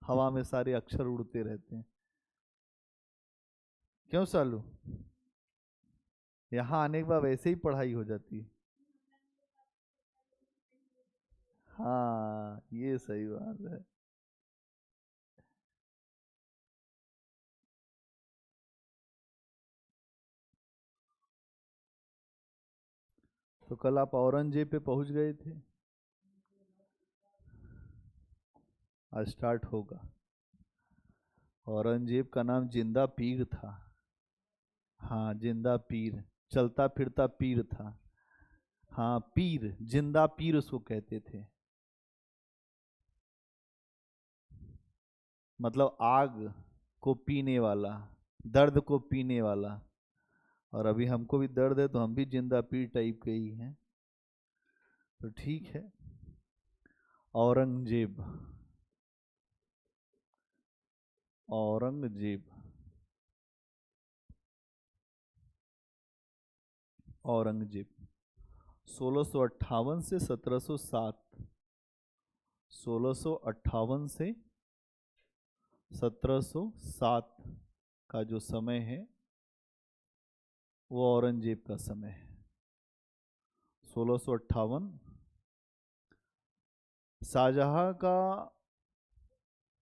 हवा में सारे अक्षर उड़ते रहते हैं। क्यों सालू? यहाँ आने के बाद वैसे ही पढ़ाई हो जाती है। हाँ, ये सही बात है। तो कल आप औरंगजेब पे पहुंच गए थे, आज स्टार्ट होगा। औरंगजेब का नाम जिंदा पीर था। हाँ, जिंदा पीर, चलता फिरता पीर था। हाँ, पीर, जिंदा पीर उसको कहते थे। मतलब आग को पीने वाला, दर्द को पीने वाला। और अभी हमको भी दर्द है तो हम भी जिंदा पीर टाइप के ही हैं, तो ठीक है। औरंगजेब, औरंगजेब, औरंगजेब 1658 से 1707, 1658 से 1707 का जो समय है वो औरंगजेब का समय है। 1658 शाहजहां का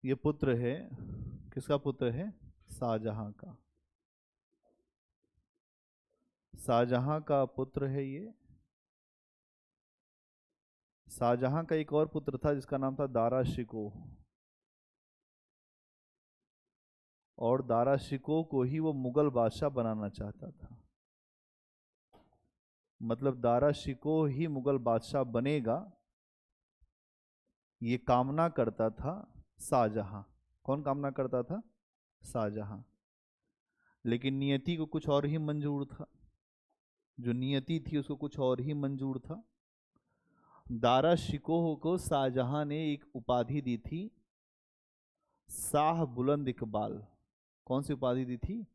ये पुत्र है। किसका पुत्र है? शाहजहां का। शाहजहां का पुत्र है ये। शाहजहां का एक और पुत्र था जिसका नाम था दारा शिकोह, और दारा शिकोह को ही वो मुगल बादशाह बनाना चाहता था। मतलब दारा शिकोह ही मुगल बादशाह बनेगा, ये कामना करता था शाहजहां। कौन कामना करता था? शाहजहां। लेकिन नियति को कुछ और ही मंजूर था, जो नियति थी उसको कुछ और ही मंजूर था। दारा शिकोह को शाहजहां ने एक उपाधि दी थी, शाह बुलंद इकबाल। कौन सी उपाधि दी थी?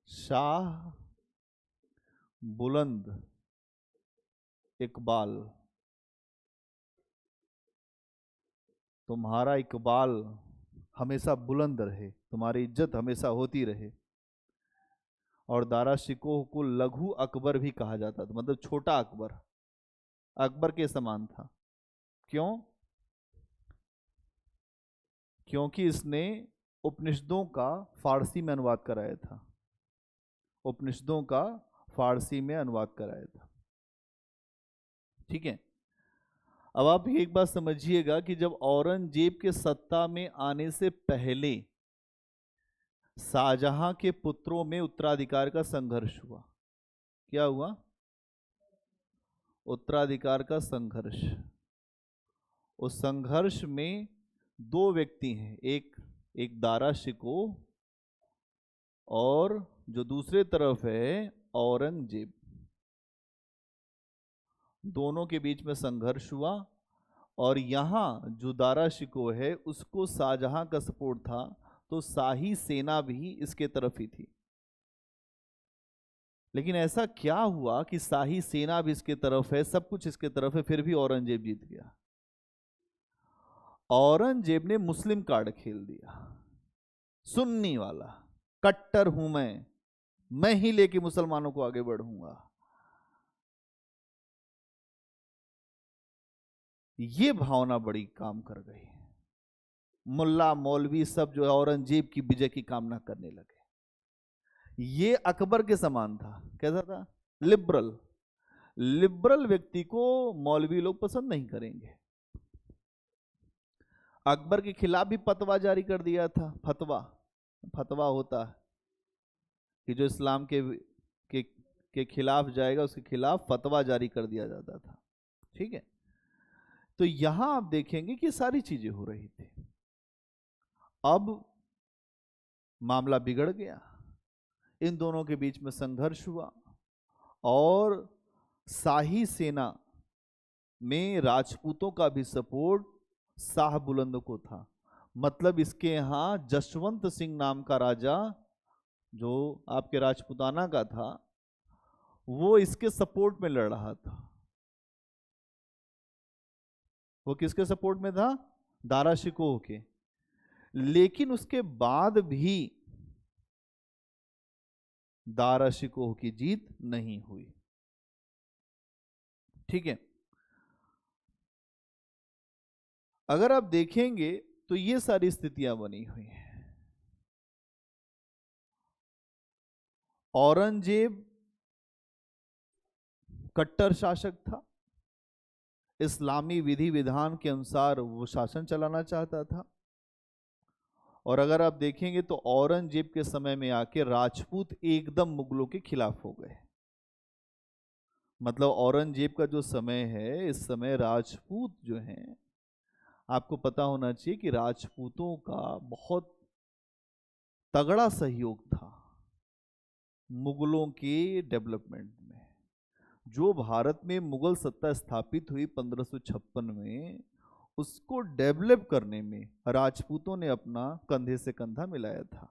शाह बुलंद इकबाल। तुम्हारा इकबाल हमेशा बुलंद रहे, तुम्हारी इज्जत हमेशा होती रहे। और दारा शिकोह को लघु अकबर भी कहा जाता था, मतलब छोटा अकबर, अकबर के समान था। क्यों? क्योंकि इसने उपनिषदों का फारसी में अनुवाद कराया था। उपनिषदों का फारसी में अनुवाद कराया था। ठीक है। अब आप एक बात समझिएगा कि जब औरंगजेब के सत्ता में आने से पहले शाहजहां के पुत्रों में उत्तराधिकार का संघर्ष हुआ। क्या हुआ? उत्तराधिकार का संघर्ष। उस संघर्ष में दो व्यक्ति हैं, एक एक दारा शिकोह और जो दूसरे तरफ है औरंगजेब। दोनों के बीच में संघर्ष हुआ, और यहां जो दारा शिकोह है उसको शाहजहां का सपोर्ट था, तो शाही सेना भी इसके तरफ ही थी। लेकिन ऐसा क्या हुआ कि शाही सेना भी इसके तरफ है, सब कुछ इसके तरफ है, फिर भी औरंगजेब जीत गया? औरंगजेब ने मुस्लिम कार्ड खेल दिया, सुन्नी वाला। कट्टर हूं मैं ही लेके मुसलमानों को आगे बढ़ूंगा। ये भावना बड़ी काम कर गई। मुल्ला मौलवी सब जो है औरंगजेब की विजय की कामना करने लगे। ये अकबर के समान था। कैसा था? लिबरल। लिबरल व्यक्ति को मौलवी लोग पसंद नहीं करेंगे। अकबर के खिलाफ भी फतवा जारी कर दिया था। फतवा, फतवा होता है कि जो इस्लाम के खिलाफ जाएगा उसके खिलाफ फतवा जारी कर दिया जाता था। ठीक है। तो यहां आप देखेंगे कि सारी चीजें हो रही थी। अब मामला बिगड़ गया, इन दोनों के बीच में संघर्ष हुआ, और शाही सेना में राजपूतों का भी सपोर्ट शाह बुलंद को था। मतलब इसके यहां जशवंत सिंह नाम का राजा जो आपके राजपूताना का था, वो इसके सपोर्ट में लड़ रहा था। वो किसके सपोर्ट में था? दारा शिकोह के। लेकिन उसके बाद भी दारा शिकोह की जीत नहीं हुई। ठीक है, अगर आप देखेंगे तो ये सारी स्थितियां बनी हुई हैं। औरंगजेब कट्टर शासक था, इस्लामी विधि विधान के अनुसार वो शासन चलाना चाहता था। और अगर आप देखेंगे तो औरंगजेब के समय में आके राजपूत एकदम मुगलों के खिलाफ हो गए। मतलब औरंगजेब का जो समय है, इस समय राजपूत जो हैं, आपको पता होना चाहिए कि राजपूतों का बहुत तगड़ा सहयोग था मुगलों के डेवलपमेंट में। जो भारत में मुगल सत्ता स्थापित हुई 1556 में, उसको डेवलप करने में राजपूतों ने अपना कंधे से कंधा मिलाया था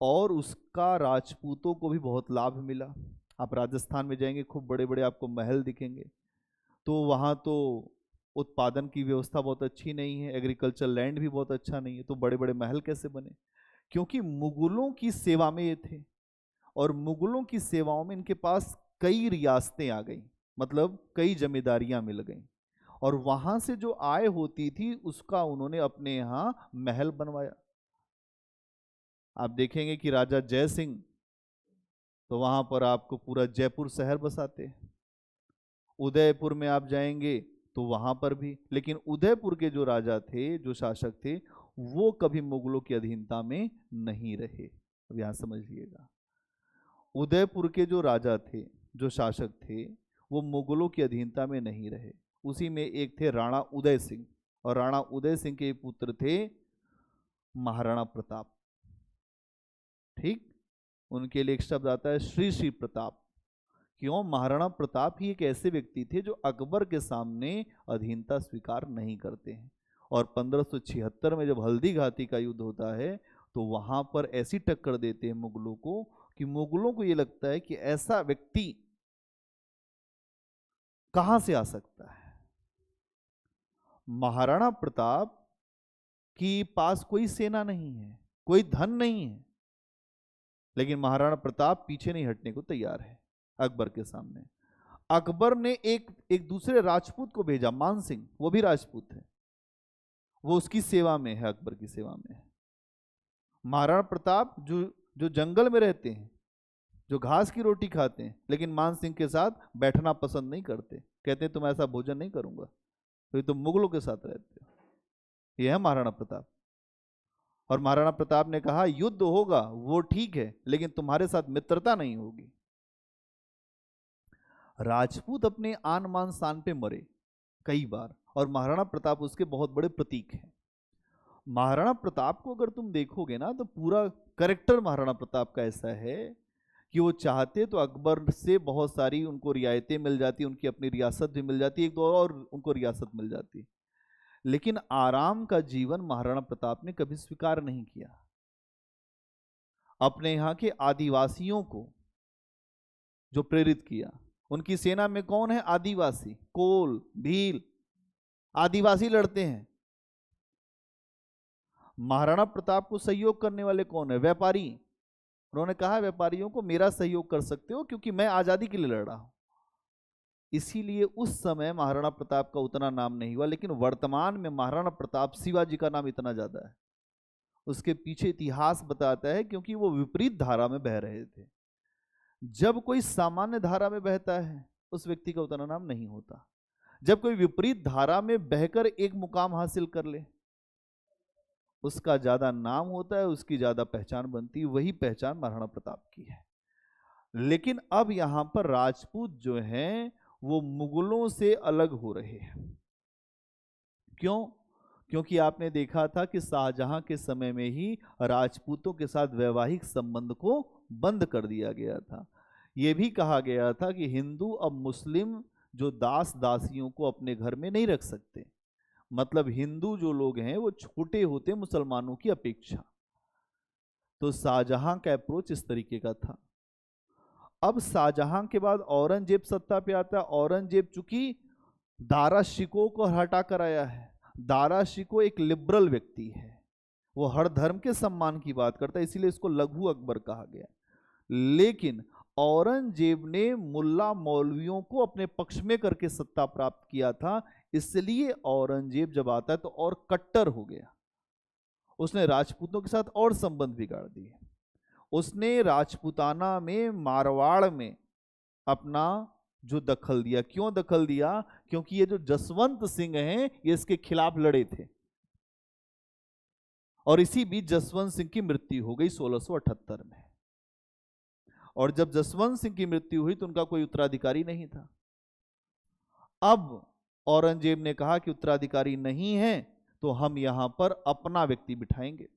और उसका राजपूतों को भी बहुत लाभ मिला। आप राजस्थान में जाएंगे, खूब बड़े बड़े आपको महल दिखेंगे, तो वहाँ तो उत्पादन की व्यवस्था बहुत अच्छी नहीं है, एग्रीकल्चर लैंड भी बहुत अच्छा नहीं है, तो बड़े बड़े महल कैसे बने? क्योंकि मुगलों की सेवा में ये थे और मुगलों की सेवाओं में इनके पास कई रियासतें आ गई, मतलब कई जमींदारियां मिल गई, और वहां से जो आय होती थी उसका उन्होंने अपने यहां महल बनवाया। आप देखेंगे कि राजा जय सिंह, तो वहां पर आपको पूरा जयपुर शहर बसाते। उदयपुर में आप जाएंगे तो वहां पर भी, लेकिन उदयपुर के जो राजा थे, जो शासक थे, वो कभी मुगलों की अधीनता में नहीं रहे। अब यहां समझिएगा, उदयपुर के जो राजा थे, जो शासक थे, वो मुगलों की अधीनता में नहीं रहे। उसी में एक थे राणा उदय सिंह, और राणा उदय सिंह के पुत्र थे महाराणा प्रताप। ठीक, उनके लिए एक शब्द आता है श्री श्री प्रताप। क्यों? महाराणा प्रताप ही एक ऐसे व्यक्ति थे जो अकबर के सामने अधीनता स्वीकार नहीं करते हैं। और 1576 में जब हल्दी घाटी का युद्ध होता है, तो वहां पर ऐसी टक्कर देते हैं मुगलों को कि मुगलों को यह लगता है कि ऐसा व्यक्ति कहां से आ सकता है। महाराणा प्रताप के पास कोई सेना नहीं है, कोई धन नहीं है, लेकिन महाराणा प्रताप पीछे नहीं हटने को तैयार है अकबर के सामने। अकबर ने एक दूसरे राजपूत को भेजा, मान सिंह, वो भी राजपूत है, वो उसकी सेवा में है, अकबर की सेवा में है। महाराणा प्रताप जो जो जंगल में रहते हैं, जो घास की रोटी खाते हैं, लेकिन मान सिंह के साथ बैठना पसंद नहीं करते, कहते हैं तुम ऐसा भोजन नहीं करूंगा, तो तुम मुगलों के साथ रहते हो। यह है महाराणा प्रताप। और महाराणा प्रताप ने कहा युद्ध होगा वो ठीक है, लेकिन तुम्हारे साथ मित्रता नहीं होगी। राजपूत अपने आन मान शान पे मरे कई बार, और महाराणा प्रताप उसके बहुत बड़े प्रतीक हैं। महाराणा प्रताप को अगर तुम देखोगे ना, तो पूरा करेक्टर महाराणा प्रताप का ऐसा है कि वो चाहते तो अकबर से बहुत सारी उनको रियायतें मिल जाती, उनकी अपनी रियासत भी मिल जाती, एक दो और उनको रियासत मिल जाती, लेकिन आराम का जीवन महाराणा प्रताप ने कभी स्वीकार नहीं किया। अपने यहाँ के आदिवासियों को जो प्रेरित किया, उनकी सेना में कौन है? आदिवासी, कोल, भील, आदिवासी लड़ते हैं। महाराणा प्रताप को सहयोग करने वाले कौन है? व्यापारी। उन्होंने कहा व्यापारियों को मेरा सहयोग कर सकते हो क्योंकि मैं आजादी के लिए लड़ रहा हूं। इसीलिए उस समय महाराणा प्रताप का उतना नाम नहीं हुआ, लेकिन वर्तमान में महाराणा प्रताप शिवाजी का नाम इतना ज्यादा है। उसके पीछे इतिहास बताता है, क्योंकि वो विपरीत धारा में बह रहे थे। जब कोई सामान्य धारा में बहता है, उस व्यक्ति का उतना नाम नहीं होता। जब कोई विपरीत धारा में बहकर एक मुकाम हासिल कर ले, उसका ज्यादा नाम होता है, उसकी ज्यादा पहचान बनती है। वही पहचान महाराणा प्रताप की है। लेकिन अब यहां पर राजपूत जो हैं वो मुगलों से अलग हो रहे हैं। क्यों? क्योंकि आपने देखा था कि शाहजहां के समय में ही राजपूतों के साथ वैवाहिक संबंध को बंद कर दिया गया था। यह भी कहा गया था कि हिंदू अब मुस्लिम जो दास दासियों को अपने घर में नहीं रख सकते। मतलब हिंदू जो लोग हैं वो छोटे होते मुसलमानों की अपेक्षा। तो शाहजहां का अप्रोच इस तरीके का था। अब शाहजहां के बाद औरंगजेब सत्ता पे आता है। औरंगजेब चूंकि दारा शिकोह को हटा कर आया है। दारा शिकोह एक लिबरल व्यक्ति है, वो हर धर्म के सम्मान की बात करता है, इसीलिए इसको लघु अकबर कहा गया। लेकिन औरंगजेब ने मुल्ला मौलवियों को अपने पक्ष में करके सत्ता प्राप्त किया था, इसलिए औरंगजेब जब आता है तो और कट्टर हो गया। उसने राजपूतों के साथ और संबंध बिगाड़ दिए। उसने राजपूताना में, मारवाड़ में अपना जो दखल दिया। क्यों दखल दिया? क्योंकि ये जो जसवंत सिंह हैं ये इसके खिलाफ लड़े थे, और इसी बीच जसवंत सिंह की मृत्यु हो गई 1678 में। और जब जसवंत सिंह की मृत्यु हुई तो उनका कोई उत्तराधिकारी नहीं था। अब औरंगजेब ने कहा कि उत्तराधिकारी नहीं है तो हम यहां पर अपना व्यक्ति बिठाएंगे।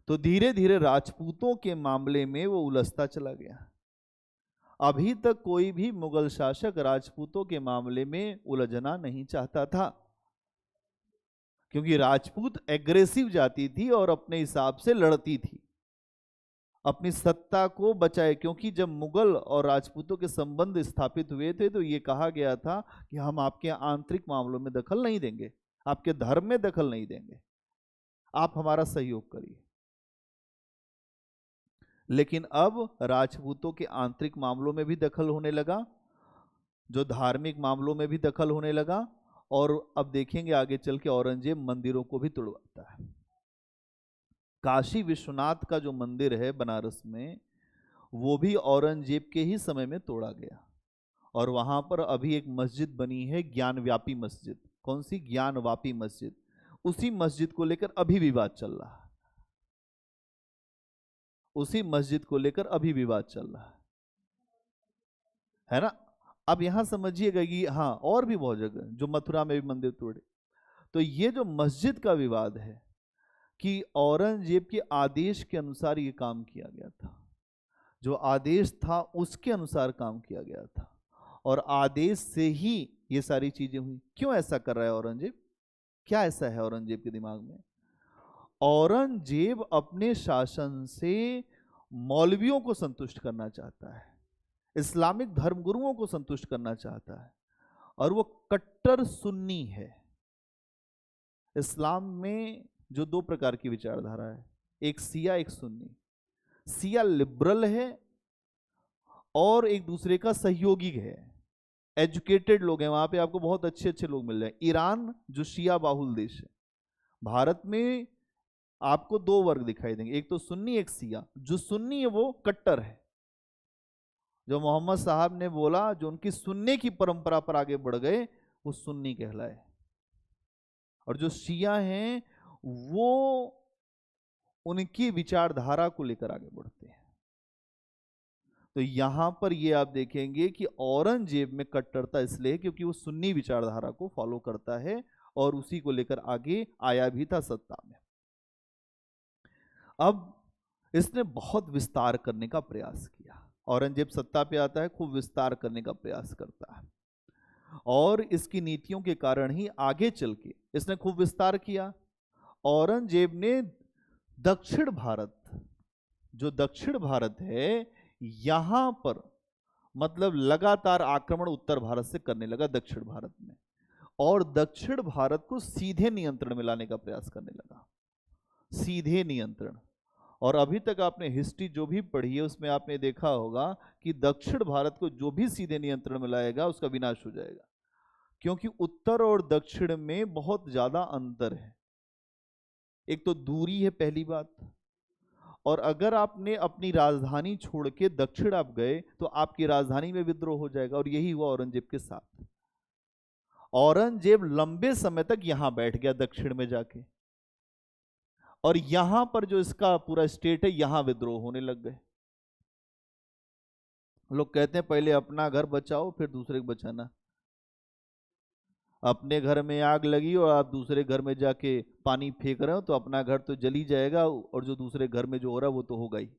तो धीरे धीरे राजपूतों के मामले में वो उलझता चला गया। अभी तक कोई भी मुगल शासक राजपूतों के मामले में उलझना नहीं चाहता था, क्योंकि राजपूत एग्रेसिव जाति थी और अपने हिसाब से लड़ती थी अपनी सत्ता को बचाए। क्योंकि जब मुगल और राजपूतों के संबंध स्थापित हुए थे तो ये कहा गया था कि हम आपके आंतरिक मामलों में दखल नहीं देंगे, आपके धर्म में दखल नहीं देंगे, आप हमारा सहयोग करिए। लेकिन अब राजपूतों के आंतरिक मामलों में भी दखल होने लगा, जो धार्मिक मामलों में भी दखल होने लगा, और अब देखेंगे आगे चल के औरंगजेब मंदिरों को भी तोड़वाता है। काशी विश्वनाथ का जो मंदिर है बनारस में, वो भी औरंगजेब के ही समय में तोड़ा गया, और वहां पर अभी एक मस्जिद बनी है, ज्ञानव्यापी मस्जिद। कौन सी? ज्ञानवापी मस्जिद। उसी मस्जिद को लेकर अभी विवाद चल रहा है, उसी मस्जिद को लेकर अभी विवाद चल रहा है ना। अब यहां समझिएगा कि हाँ, और भी बहुत जगह जो मथुरा में भी मंदिर तोड़े। तो ये जो मस्जिद का विवाद है कि औरंगजेब के आदेश के अनुसार ये काम किया गया था, जो आदेश था उसके अनुसार काम किया गया था, और आदेश से ही ये सारी चीजें हुई। क्यों ऐसा कर रहा है औरंगजेब? क्या ऐसा है औरंगजेब के दिमाग में? औरंगजेब अपने शासन से मौलवियों को संतुष्ट करना चाहता है, इस्लामिक धर्मगुरुओं को संतुष्ट करना चाहता है, और वो कट्टर सुन्नी है। इस्लाम में जो दो प्रकार की विचारधारा है, एक सिया एक सुन्नी। सिया लिबरल है और एक दूसरे का सहयोगी है, एजुकेटेड लोग हैं वहां पे, आपको बहुत अच्छे अच्छे लोग मिल रहे हैं। ईरान जो शिया बाहुल देश है, भारत में आपको दो वर्ग दिखाई देंगे, एक तो सुन्नी एक सिया। जो सुन्नी है वो कट्टर है, जो मोहम्मद साहब ने बोला जो उनकी सुन्नी की परंपरा पर आगे बढ़ गए वो सुन्नी कहलाए, और जो शिया हैं वो उनकी विचारधारा को लेकर आगे बढ़ते हैं। तो यहां पर ये आप देखेंगे कि औरंगजेब में कट्टरता इसलिए क्योंकि वो सुन्नी विचारधारा को फॉलो करता है और उसी को लेकर आगे आया भी था सत्ता में। अब इसने बहुत विस्तार करने का प्रयास किया। औरंगजेब सत्ता पे आता है, खूब विस्तार करने का प्रयास करता है, और इसकी नीतियों के कारण ही आगे चल के इसने खूब विस्तार किया। औरंगजेब ने दक्षिण भारत, जो दक्षिण भारत है, यहां पर मतलब लगातार आक्रमण उत्तर भारत से करने लगा दक्षिण भारत में, और दक्षिण भारत को सीधे नियंत्रण में लाने का प्रयास करने लगा, सीधे नियंत्रण। और अभी तक आपने हिस्ट्री जो भी पढ़ी है उसमें आपने देखा होगा कि दक्षिण भारत को जो भी सीधे नियंत्रण में लाएगा उसका विनाश हो जाएगा, क्योंकि उत्तर और दक्षिण में बहुत ज्यादा अंतर है। एक तो दूरी है पहली बात, और अगर आपने अपनी राजधानी छोड़ के दक्षिण आप गए तो आपकी राजधानी में विद्रोह हो जाएगा, और यही हुआ औरंगजेब के साथ। औरंगजेब लंबे समय तक यहां बैठ गया दक्षिण में जाके, और यहां पर जो इसका पूरा स्टेट है यहां विद्रोह होने लग गए। लोग कहते हैं पहले अपना घर बचाओ फिर दूसरे को बचाना। अपने घर में आग लगी और आप दूसरे घर में जाके पानी फेंक रहे हो तो अपना घर तो जल ही जाएगा, और जो दूसरे घर में जो हो रहा है वो तो होगा ही।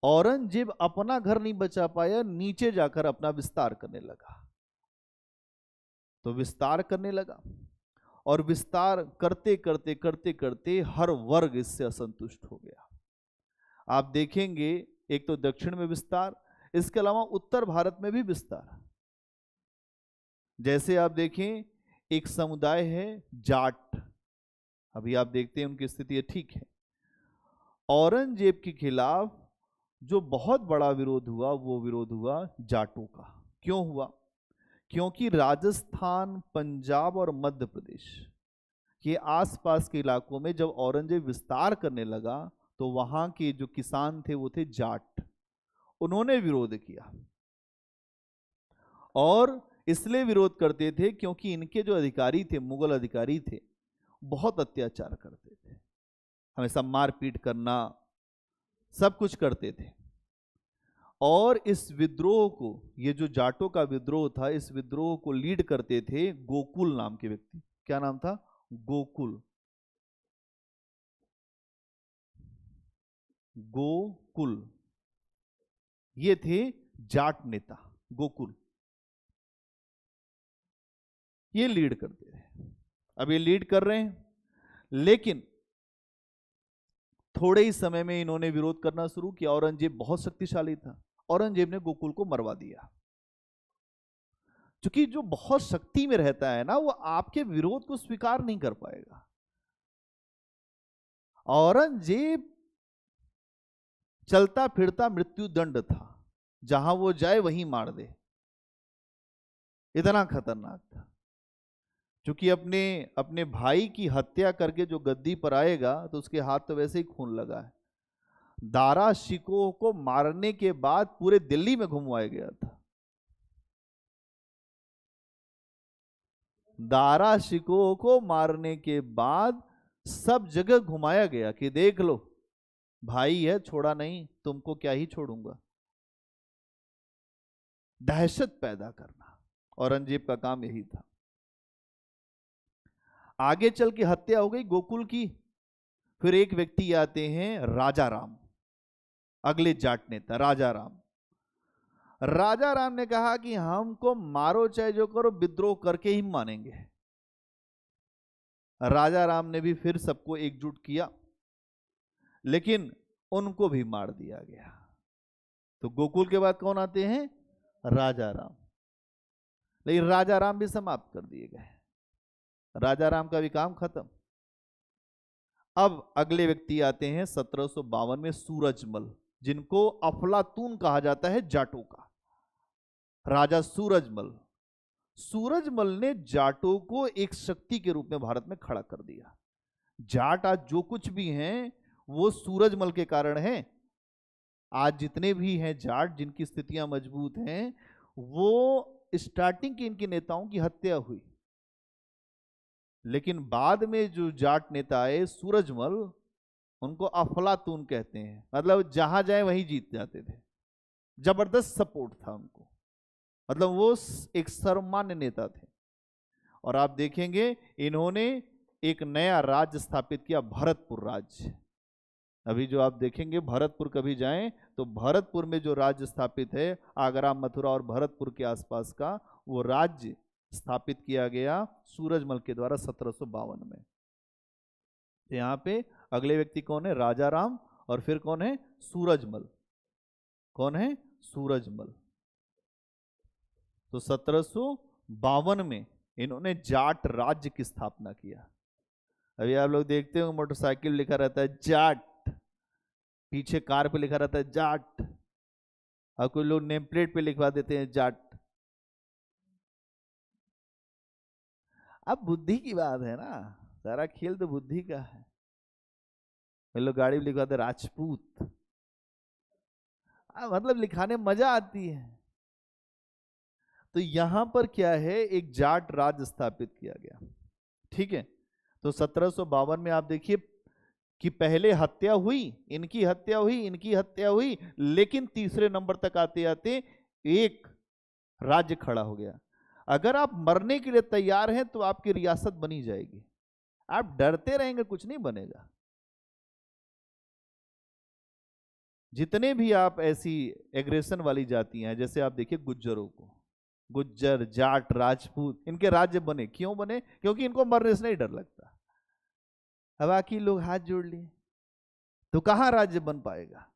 औरंगजेब अपना घर नहीं बचा पाया, नीचे जाकर अपना विस्तार करने लगा। तो विस्तार करने लगा, और विस्तार करते करते करते करते हर वर्ग इससे असंतुष्ट हो गया। आप देखेंगे एक तो दक्षिण में विस्तार, इसके अलावा उत्तर भारत में भी विस्तार। जैसे आप देखें एक समुदाय है जाट। अभी आप देखते हैं उनकी स्थिति है, ठीक है। औरंगजेब के खिलाफ जो बहुत बड़ा विरोध हुआ वो विरोध हुआ जाटों का। क्यों हुआ? क्योंकि राजस्थान, पंजाब और मध्य प्रदेश के आसपास के इलाकों में जब औरंगजेब विस्तार करने लगा तो वहां के जो किसान थे वो थे जाट। उन्होंने विरोध किया, और इसलिए विरोध करते थे क्योंकि इनके जो अधिकारी थे, मुगल अधिकारी थे, बहुत अत्याचार करते थे, हमेशा मारपीट करना, सब कुछ करते थे। और इस विद्रोह को, ये जो जाटों का विद्रोह था, इस विद्रोह को लीड करते थे गोकुल नाम के व्यक्ति। क्या नाम था? गोकुल। गोकुल, ये थे जाट नेता, गोकुल, ये लीड करते थे। अब ये लीड कर रहे हैं, लेकिन थोड़े ही समय में इन्होंने विरोध करना शुरू किया। औरंगजेब बहुत शक्तिशाली था, औरंगजेब ने गोकुल को मरवा दिया। क्योंकि जो बहुत शक्ति में रहता है ना, वो आपके विरोध को स्वीकार नहीं कर पाएगा। औरंगजेब चलता फिरता मृत्यु दंड था, जहां वो जाए वहीं मार दे, इतना खतरनाक था। क्योंकि अपने अपने भाई की हत्या करके जो गद्दी पर आएगा तो उसके हाथ तो वैसे ही खून लगा है। दारा शिकोह को मारने के बाद पूरे दिल्ली में घुमवाया गया था। दारा शिकोह को मारने के बाद सब जगह घुमाया गया कि देख लो, भाई है, छोड़ा नहीं, तुमको क्या ही छोड़ूंगा। दहशत पैदा करना औरंगजेब का काम यही था। आगे चल के हत्या हो गई गोकुल की। फिर एक व्यक्ति आते हैं राजा राम, अगले जाट नेता राजा राम। राजा राम ने कहा कि हमको मारो चाहे जो करो, विद्रोह करके ही मानेंगे। राजा राम ने भी फिर सबको एकजुट किया, लेकिन उनको भी मार दिया गया। तो गोकुल के बाद कौन आते हैं? राजा राम। लेकिन राजा राम भी समाप्त कर दिए गए, राजा राम का भी काम खत्म। अब अगले व्यक्ति आते हैं 1752 में सूरजमल, जिनको अफलातून कहा जाता है जाटों का। राजा सूरजमल। सूरजमल ने जाटों को एक शक्ति के रूप में भारत में खड़ा कर दिया। जाट आज जो कुछ भी हैं वो सूरजमल के कारण है। आज जितने भी हैं जाट जिनकी स्थितियां मजबूत हैं, वो स्टार्टिंग के इनके नेताओं की हत्या हुई। लेकिन बाद में जो जाट नेता आए सूरजमल, उनको अफलातून कहते हैं, मतलब जहां जाए वहीं जीत जाते थे। जबरदस्त सपोर्ट था उनको, मतलब वो एक सर्वमान्य नेता थे। और आप देखेंगे इन्होंने एक नया राज्य स्थापित किया, भरतपुर राज्य। अभी जो आप देखेंगे भरतपुर कभी जाएं तो भरतपुर में जो राज्य स्थापित है, आगरा, मथुरा और भरतपुर के आसपास का, वो राज्य स्थापित किया गया सूरजमल के द्वारा 1752 में। तो यहां पे अगले व्यक्ति कौन है? राजा राम। और फिर कौन है? सूरजमल। कौन है? सूरजमल। तो 1752 में इन्होंने जाट राज्य की स्थापना किया। अभी आप लोग देखते हो मोटरसाइकिल लिखा रहता है जाट, पीछे कार पे लिखा रहता है जाट, और कोई लोग नेम प्लेट पे लिखवा देते हैं जाट। अब बुद्धि की बात है ना, सारा खेल तो बुद्धि का है। लोग गाड़ी में लिखवाते राजपूत, मतलब लिखाने मजा आती है। तो यहां पर क्या है, एक जाट राज्य स्थापित किया गया, ठीक है। तो 1752 में आप देखिए कि पहले हत्या हुई, इनकी हत्या हुई, इनकी हत्या हुई, लेकिन तीसरे नंबर तक आते आते एक राज्य खड़ा हो गया। अगर आप मरने के लिए तैयार हैं तो आपकी रियासत बनी जाएगी, आप डरते रहेंगे कुछ नहीं बनेगा। जितने भी आप ऐसी एग्रेशन वाली जातियां हैं, जैसे आप देखिए गुज्जरों को, गुज्जर, जाट, राजपूत, इनके राज्य बने। क्यों बने? क्योंकि इनको मरने से नहीं डर लगता। अब बाकी लोग हाथ जोड़ लिए तो कहां राज्य बन पाएगा?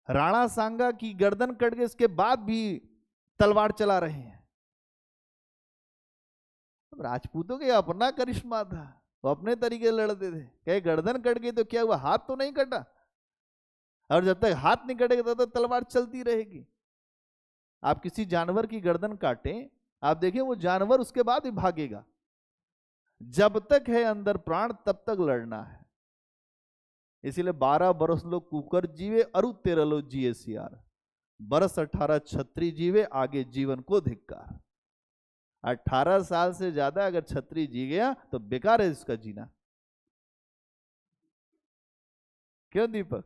राणा सांगा की गर्दन कट गई, इसके बाद भी तलवार चला रहे हैं। राजपूतों के अपना करिश्मा था, वो अपने तरीके से लड़ते थे। कहे गर्दन कट गई तो क्या हुआ, हाथ तो नहीं कटा, और जब तक हाथ नहीं कटेगा तब तक तलवार चलती रहेगी। आप किसी जानवर की गर्दन काटें, आप देखें वो जानवर उसके बाद भी भागेगा। जब तक है अंदर प्राण तब तक लड़ना है। इसीलिए 12 बरस लो कुकर जीवे अरु 13 लो जिए सियार, बरस 18 छत्री जीवे आगे जीवन को धिक्कार। 18 साल से ज्यादा अगर छत्री जी गया तो बेकार है इसका जीना। क्यों दीपक?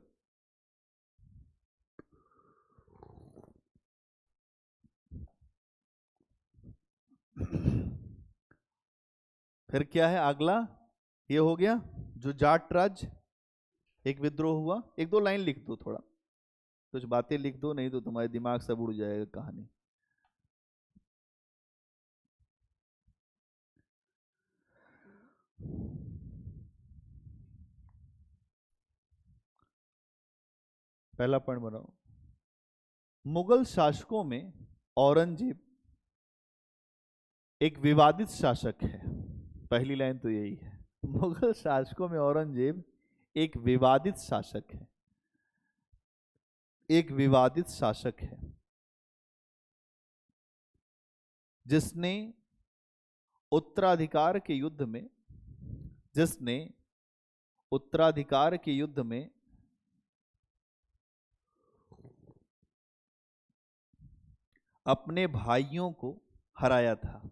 फिर क्या है अगला? ये हो गया जो जाट राज, एक विद्रोह हुआ। एक दो लाइन लिख दो, थोड़ा कुछ बातें लिख दो, नहीं तो तुम्हारे दिमाग सब उड़ जाएगा कहानी। पहला पॉइंट बनाओ। मुगल शासकों में औरंगजेब एक विवादित शासक है। पहली लाइन तो यही है, मुगल शासकों में औरंगजेब एक विवादित शासक है, एक विवादित शासक है जिसने उत्तराधिकार के युद्ध में, जिसने उत्तराधिकार के युद्ध में अपने भाइयों को हराया था,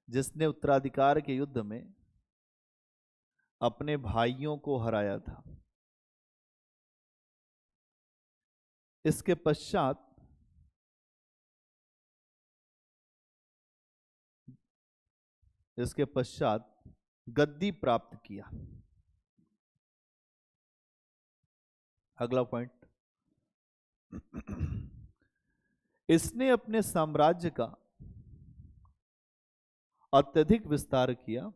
जिसने उत्तराधिकार के युद्ध में अपने भाइयों को हराया था। इसके पश्चात गद्दी प्राप्त किया। अगला पॉइंट, इसने अपने साम्राज्य का अत्यधिक विस्तार किया।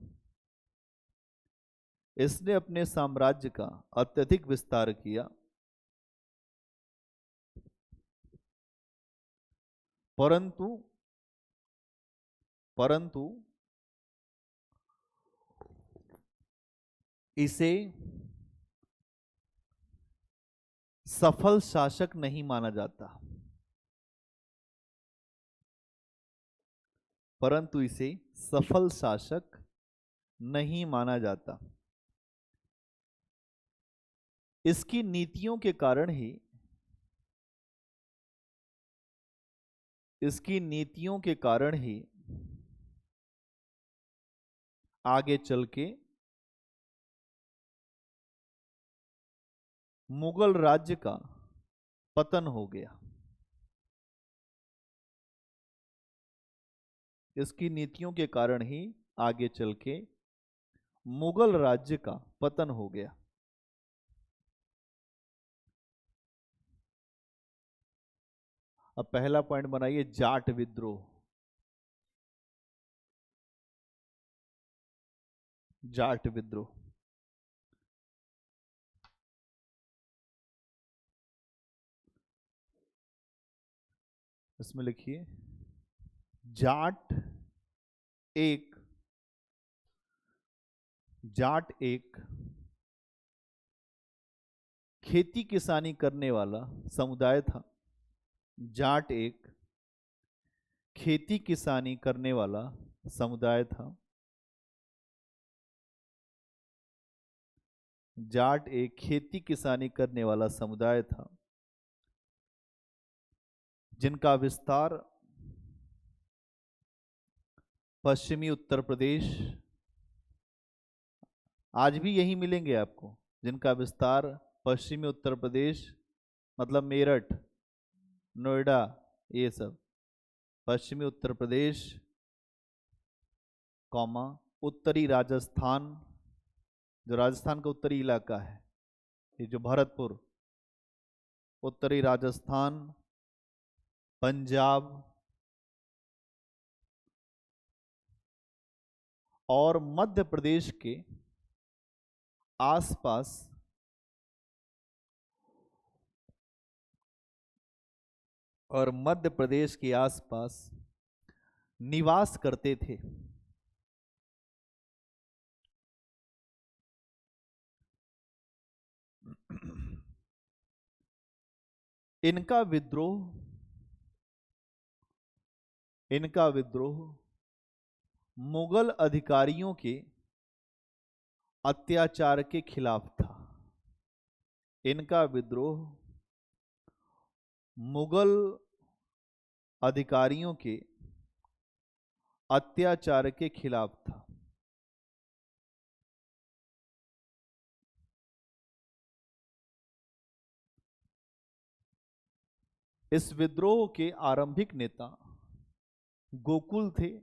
इसने अपने साम्राज्य का अत्यधिक विस्तार किया, परंतु इसे सफल शासक नहीं माना जाता। परंतु इसे सफल शासक नहीं माना जाता। इसकी नीतियों के कारण ही, इसकी नीतियों के कारण ही आगे चल के मुगल राज्य का पतन हो गया। इसकी नीतियों के कारण ही आगे चल के मुगल राज्य का पतन हो गया। अब पहला पॉइंट बनाइए, जाट विद्रोह। जाट विद्रोह, इसमें लिखिए जाट एक खेती किसानी करने वाला समुदाय था। जाट एक खेती किसानी करने वाला समुदाय था। जाट एक खेती किसानी करने वाला समुदाय था जिनका विस्तार पश्चिमी उत्तर प्रदेश, आज भी यही मिलेंगे आपको, जिनका विस्तार पश्चिमी उत्तर प्रदेश मतलब मेरठ, नोएडा, ये सब पश्चिमी उत्तर प्रदेश, कौमा उत्तरी राजस्थान, जो राजस्थान का उत्तरी इलाका है, ये जो भरतपुर, उत्तरी राजस्थान, पंजाब और मध्य प्रदेश के आसपास निवास करते थे। इनका विद्रोह मुगल अधिकारियों के अत्याचार के खिलाफ था। इनका विद्रोह मुगल अधिकारियों के अत्याचार के खिलाफ था। इस विद्रोह के आरंभिक नेता गोकुल थे।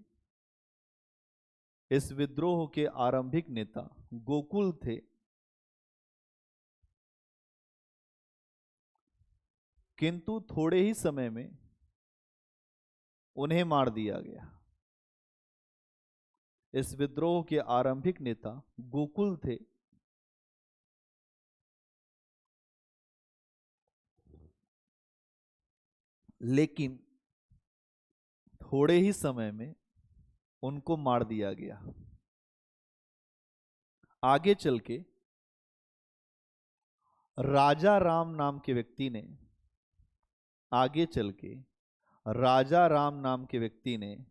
इस विद्रोह के आरंभिक नेता गोकुल थे। किंतु थोड़े ही समय में उन्हें मार दिया गया। इस विद्रोह के आरंभिक नेता गोकुल थे, लेकिन थोड़े ही समय में उनको मार दिया गया। आगे चल के राजा राम नाम के व्यक्ति ने आगे चल के राजा राम नाम के व्यक्ति ने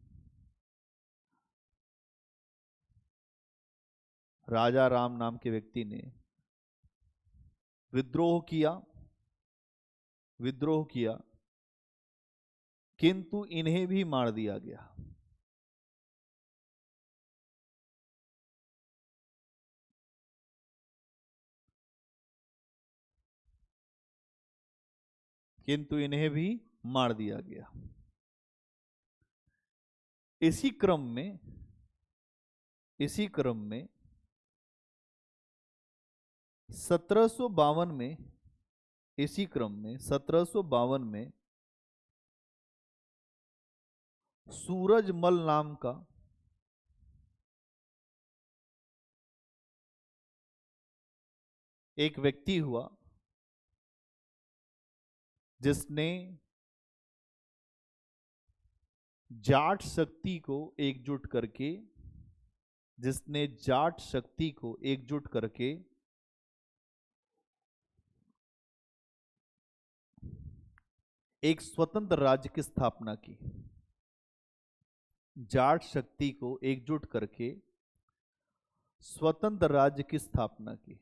राजा राम नाम के व्यक्ति ने विद्रोह किया, किंतु इन्हें भी मार दिया गया। किंतु इन्हें भी मार दिया गया। इसी क्रम में 1752 में सूरजमल नाम का एक व्यक्ति हुआ, जिसने जाट शक्ति को एकजुट करके एक स्वतंत्र राज्य की स्थापना की। जाट शक्ति को एकजुट करके स्वतंत्र राज्य की स्थापना की।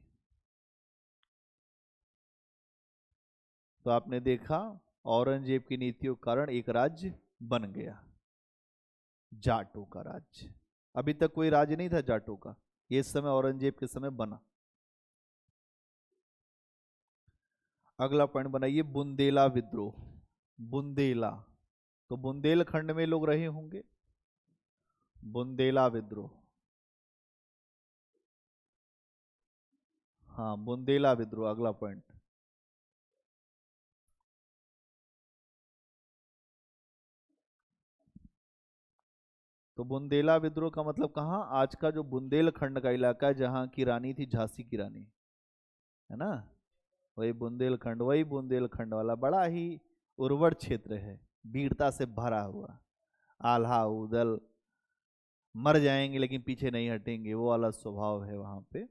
तो आपने देखा, औरंगजेब की नीतियों के कारण एक राज्य बन गया, जाटों का राज्य। अभी तक कोई राज्य नहीं था जाटों का, ये समय औरंगजेब के समय बना। अगला पॉइंट बनाइए, बुंदेला विद्रोह। बुंदेला, तो बुंदेलखंड में लोग रहे होंगे। बुंदेला विद्रोह, हाँ, बुंदेला विद्रोह अगला पॉइंट। तो बुंदेला विद्रोह का मतलब कहाँ, आज का जो बुंदेलखंड का इलाका है, जहां की रानी थी झांसी की रानी, है ना, वही बुंदेलखंड वाला बड़ा ही उर्वर क्षेत्र है, वीरता से भरा हुआ। आल्हा उदल, मर जाएंगे लेकिन पीछे नहीं हटेंगे, वो वाला स्वभाव है वहां पे।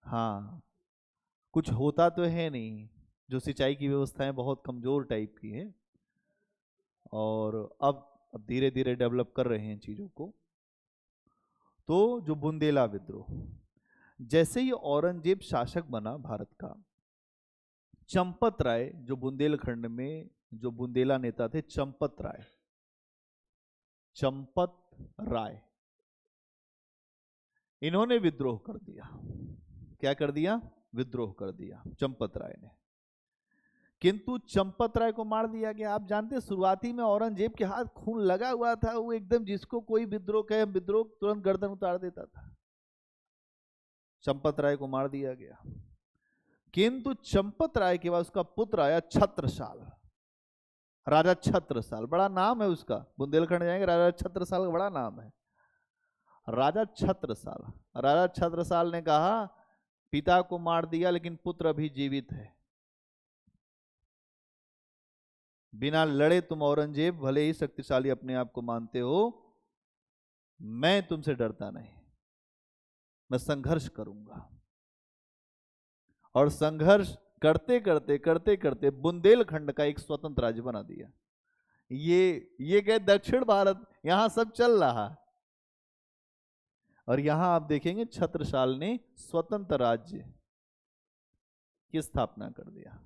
हाँ, कुछ होता तो है नहीं, जो सिंचाई की व्यवस्थाएं बहुत कमजोर टाइप की है, और अब धीरे धीरे डेवलप कर रहे हैं चीजों को। तो जो बुंदेला विद्रोह, जैसे ही औरंगजेब शासक बना भारत का, चंपत राय, जो बुंदेलखंड में जो बुंदेला नेता थे, चंपत राय, इन्होंने विद्रोह कर दिया। क्या कर दिया? विद्रोह कर दिया चंपत राय ने। किंतु चंपत राय को मार दिया गया। आप जानते हैं, शुरुआती में औरंगजेब के हाथ खून लगा हुआ था, वो एकदम जिसको कोई विद्रोह कहे विद्रोह, तुरंत गर्दन उतार देता था। चंपत राय को मार दिया गया। किंतु चंपत राय के बाद उसका पुत्र आया छत्रसाल, राजा छत्रसाल, बड़ा नाम है उसका, बुंदेलखंड जाएंगे, राजा छत्रसाल का बड़ा नाम है। राजा छत्रसाल ने कहा, पिता को मार दिया लेकिन पुत्र अभी जीवित है, बिना लड़े तुम औरंगजेब भले ही शक्तिशाली अपने आप को मानते हो, मैं तुमसे डरता नहीं, मैं संघर्ष करूंगा। और संघर्ष करते करते करते करते बुंदेलखंड का एक स्वतंत्र राज्य बना दिया। ये कहे दक्षिण भारत, यहां सब चल रहा है, और यहां आप देखेंगे छत्रसाल ने स्वतंत्र राज्य की स्थापना कर दिया।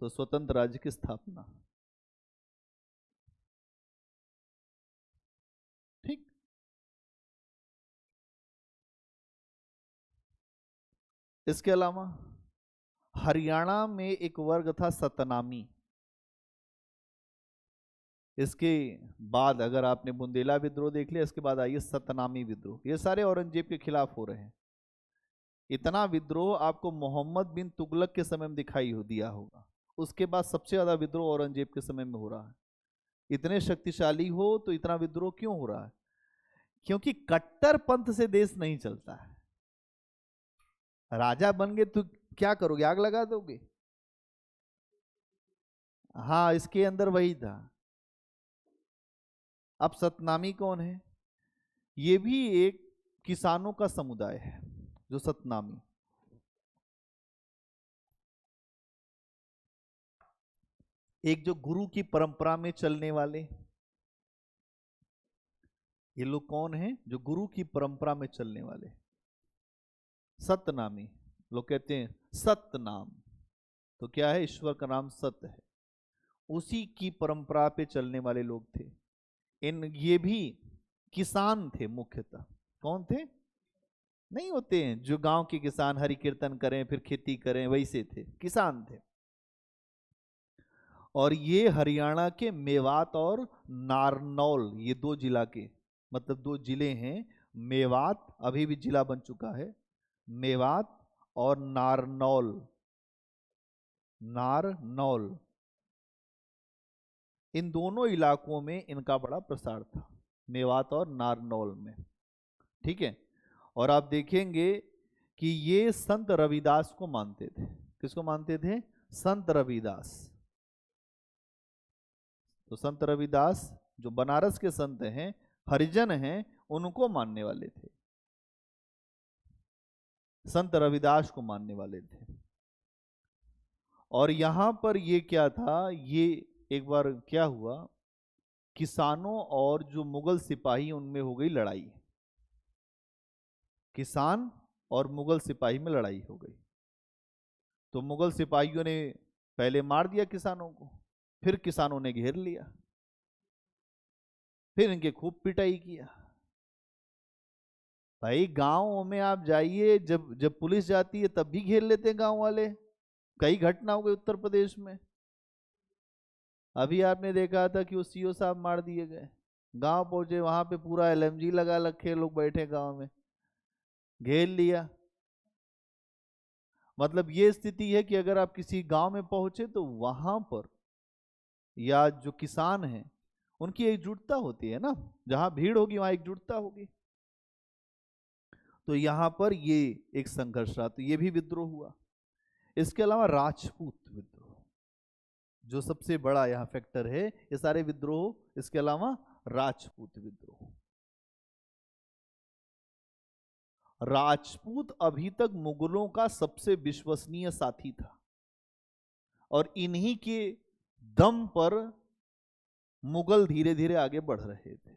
तो स्वतंत्र राज्य की स्थापना, ठीक। इसके अलावा हरियाणा में एक वर्ग था सतनामी। इसके बाद अगर आपने बुंदेला विद्रोह देख लिया, इसके बाद आइए सतनामी विद्रोह। ये सारे औरंगजेब के खिलाफ हो रहे हैं। इतना विद्रोह आपको मोहम्मद बिन तुगलक के समय में दिखाई दिया होगा। उसके बाद सबसे ज्यादा विद्रोह औरंगजेब के समय में हो रहा है। इतने शक्तिशाली हो तो इतना विद्रोह क्यों हो रहा है? क्योंकि कट्टर पंथ से देश नहीं चलता है। राजा बन गए तो क्या करोगे? आग लगा दोगे? हाँ, इसके अंदर वही था। अब सतनामी कौन है? ये भी एक किसानों का समुदाय है जो सतनामी। एक जो गुरु की परंपरा में चलने वाले, ये लोग कौन हैं? जो गुरु की परंपरा में चलने वाले सतनामी लोग कहते हैं सतनाम। तो क्या है? ईश्वर का नाम सत्य है, उसी की परंपरा पे चलने वाले लोग थे। ये भी किसान थे मुख्यतः। कौन थे? नहीं होते हैं जो गांव के किसान हरि कीर्तन करें फिर खेती करें, वैसे थे, किसान थे। और ये हरियाणा के मेवात और नारनौल, ये दो जिला के, मतलब दो जिले हैं। मेवात अभी भी जिला बन चुका है, मेवात और नारनौल। नारनौल, इन दोनों इलाकों में इनका बड़ा प्रसार था, मेवात और नारनौल में, ठीक है। और आप देखेंगे कि ये संत रविदास को मानते थे। किसको मानते थे? संत रविदास। तो संत रविदास जो बनारस के संत हैं, हरिजन हैं, उनको मानने वाले थे, संत रविदास को मानने वाले थे। और यहां पर ये क्या था, ये एक बार क्या हुआ, किसानों और जो मुगल सिपाही उनमें हो गई लड़ाई। किसान और मुगल सिपाही में लड़ाई हो गई। तो मुगल सिपाहियों ने पहले मार दिया किसानों को, फिर किसानों ने घेर लिया, फिर इनके खूब पिटाई किया। भाई गांव में आप जाइए, जब जब पुलिस जाती है तब भी घेर लेते हैं गांव वाले। कई घटना हो गई उत्तर प्रदेश में। अभी आपने देखा था कि वो सीओ साहब मार दिए गए। गांव पहुंचे, वहां पे पूरा एलएमजी लगा रखे लोग बैठे गांव में, घेर लिया। मतलब ये स्थिति है कि अगर आप किसी गांव में पहुंचे तो वहां पर या जो किसान हैं उनकी एकजुटता होती है ना, जहां भीड़ होगी वहां एकजुटता होगी। तो यहां पर ये एक संघर्ष रहा, तो ये भी विद्रोह हुआ। इसके अलावा राजपूत विद्रोह जो सबसे बड़ा यहां फैक्टर है, ये सारे विद्रोह, इसके अलावा राजपूत विद्रोह। राजपूत अभी तक मुगलों का सबसे विश्वसनीय साथी था, और इन्हीं के दम पर मुगल धीरे धीरे आगे बढ़ रहे थे।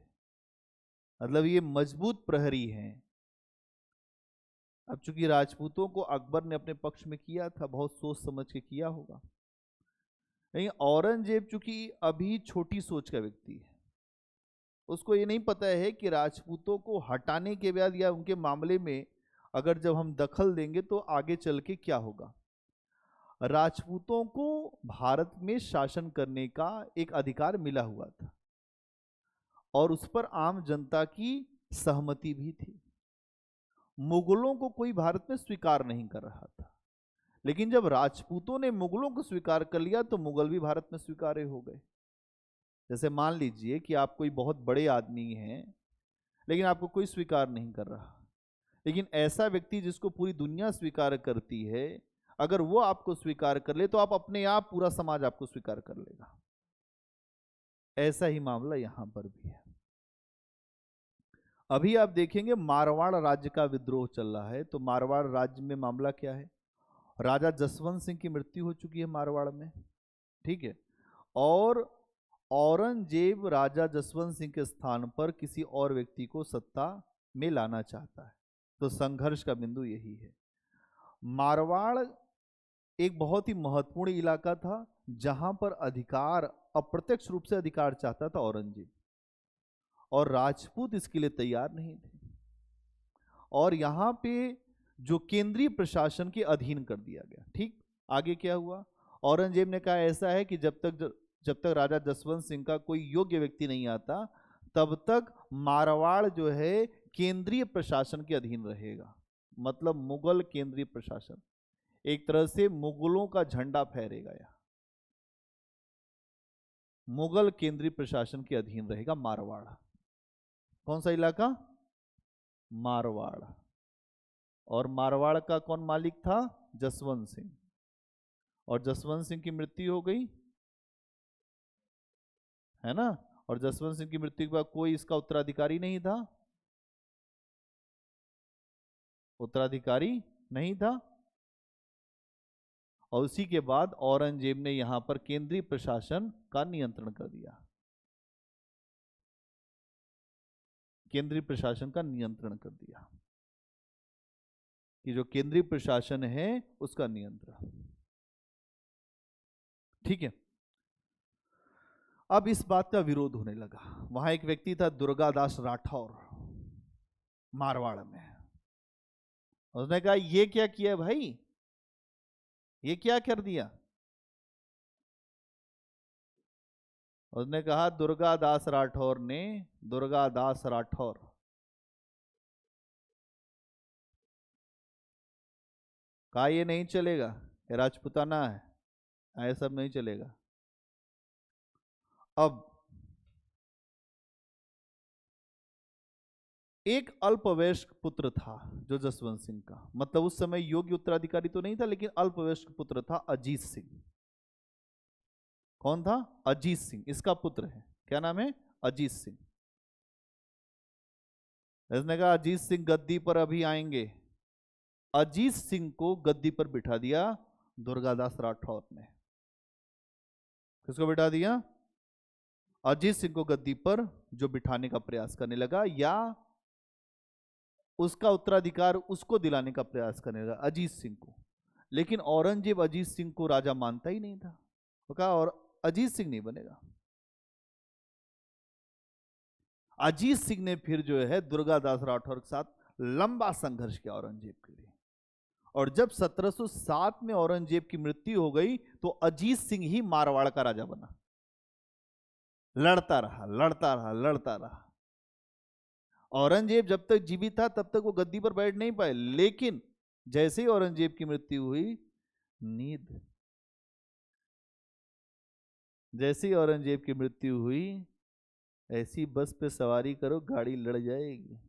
मतलब ये मजबूत प्रहरी हैं। अब चूंकि राजपूतों को अकबर ने अपने पक्ष में किया था, बहुत सोच समझ के किया होगा, लेकिन औरंगजेब चूंकि अभी छोटी सोच का व्यक्ति है, उसको ये नहीं पता है कि राजपूतों को हटाने के बाद या उनके मामले में अगर जब हम दखल देंगे तो आगे चल के क्या होगा। राजपूतों को भारत में शासन करने का एक अधिकार मिला हुआ था, और उस पर आम जनता की सहमति भी थी। मुगलों को कोई भारत में स्वीकार नहीं कर रहा था, लेकिन जब राजपूतों ने मुगलों को स्वीकार कर लिया तो मुगल भी भारत में स्वीकार्य हो गए। जैसे मान लीजिए कि आप कोई बहुत बड़े आदमी हैं, लेकिन आपको कोई स्वीकार नहीं कर रहा, लेकिन ऐसा व्यक्ति जिसको पूरी दुनिया स्वीकार करती है, अगर वो आपको स्वीकार कर ले तो आप अपने आप पूरा समाज आपको स्वीकार कर लेगा। ऐसा ही मामला यहां पर भी है। अभी आप देखेंगे मारवाड़ राज्य का विद्रोह चल रहा है, तो मारवाड़ राज्य में मामला क्या है, राजा जसवंत सिंह की मृत्यु हो चुकी है मारवाड़ में, ठीक है, और औरंगजेब राजा जसवंत सिंह के स्थान पर किसी और व्यक्ति को सत्ता में लाना चाहता है। तो संघर्ष का बिंदु यही है। मारवाड़ एक बहुत ही महत्वपूर्ण इलाका था जहां पर अधिकार, अप्रत्यक्ष रूप से अधिकार चाहता था औरंगजेब, और राजपूत इसके लिए तैयार नहीं थे, और यहां पे जो केंद्रीय प्रशासन के अधीन कर दिया गया। ठीक, आगे क्या हुआ, औरंगजेब ने कहा ऐसा है कि जब तक राजा जसवंत सिंह का कोई योग्य व्यक्ति नहीं आता तब तक मारवाड़ जो है केंद्रीय प्रशासन के अधीन रहेगा। मतलब मुगल केंद्रीय प्रशासन, एक तरह से मुगलों का झंडा फहरेगा, या मुगल केंद्रीय प्रशासन के अधीन रहेगा मारवाड़। कौन सा इलाका, मारवाड़। और मारवाड़ का कौन मालिक था, जसवंत सिंह, और जसवंत सिंह की मृत्यु हो गई है ना, और जसवंत सिंह की मृत्यु के बाद कोई इसका उत्तराधिकारी नहीं था, उत्तराधिकारी नहीं था, और उसी के बाद औरंगजेब ने यहां पर केंद्रीय प्रशासन का नियंत्रण कर दिया, केंद्रीय प्रशासन का नियंत्रण कर दिया, कि जो केंद्रीय प्रशासन है उसका नियंत्रण। ठीक है, अब इस बात का विरोध होने लगा। वहां एक व्यक्ति था दुर्गादास राठौर, मारवाड़ में। उसने कहा ये क्या किया भाई, ये क्या कर दिया। उसने कहा दुर्गादास राठौर ने, दुर्गादास राठौर कहा ये नहीं चलेगा, ये राजपूताना है, ऐसा सब नहीं चलेगा। अब एक अल्पवयस्क पुत्र था जो जसवंत सिंह का, मतलब उस समय योग्य उत्तराधिकारी तो नहीं था, लेकिन अल्पवयस्क पुत्र था अजीत सिंह। कौन था, अजीत सिंह, इसका पुत्र है। क्या नाम है, अजीत सिंह। इसने कहा अजीत सिंह गद्दी पर अभी आएंगे। अजीत सिंह को गद्दी पर बिठा दिया दुर्गादास राठौर ने। किसको बिठा दिया, अजीत सिंह को गद्दी पर जो बिठाने का प्रयास करने लगा, या उसका उत्तराधिकार उसको दिलाने का प्रयास करने लगा, अजीत सिंह को। लेकिन औरंगजेब अजीत सिंह को राजा मानता ही नहीं था। वो कहा और अजीत सिंह नहीं बनेगा। अजीत सिंह ने फिर जो है दुर्गादास राठौर के साथ लंबा संघर्ष किया औरंगजेब के लिए, और जब 1707 में औरंगजेब की मृत्यु हो गई तो अजीत सिंह ही मारवाड़ का राजा बना। लड़ता रहा, लड़ता रहा, लड़ता रहा। औरंगजेब जब तक जीवित था तब तक वो गद्दी पर बैठ नहीं पाए, लेकिन जैसे ही औरंगजेब की मृत्यु हुई, नींद, जैसे ही औरंगजेब की मृत्यु हुई, ऐसी बस पे सवारी करो गाड़ी लड़ जाएगी।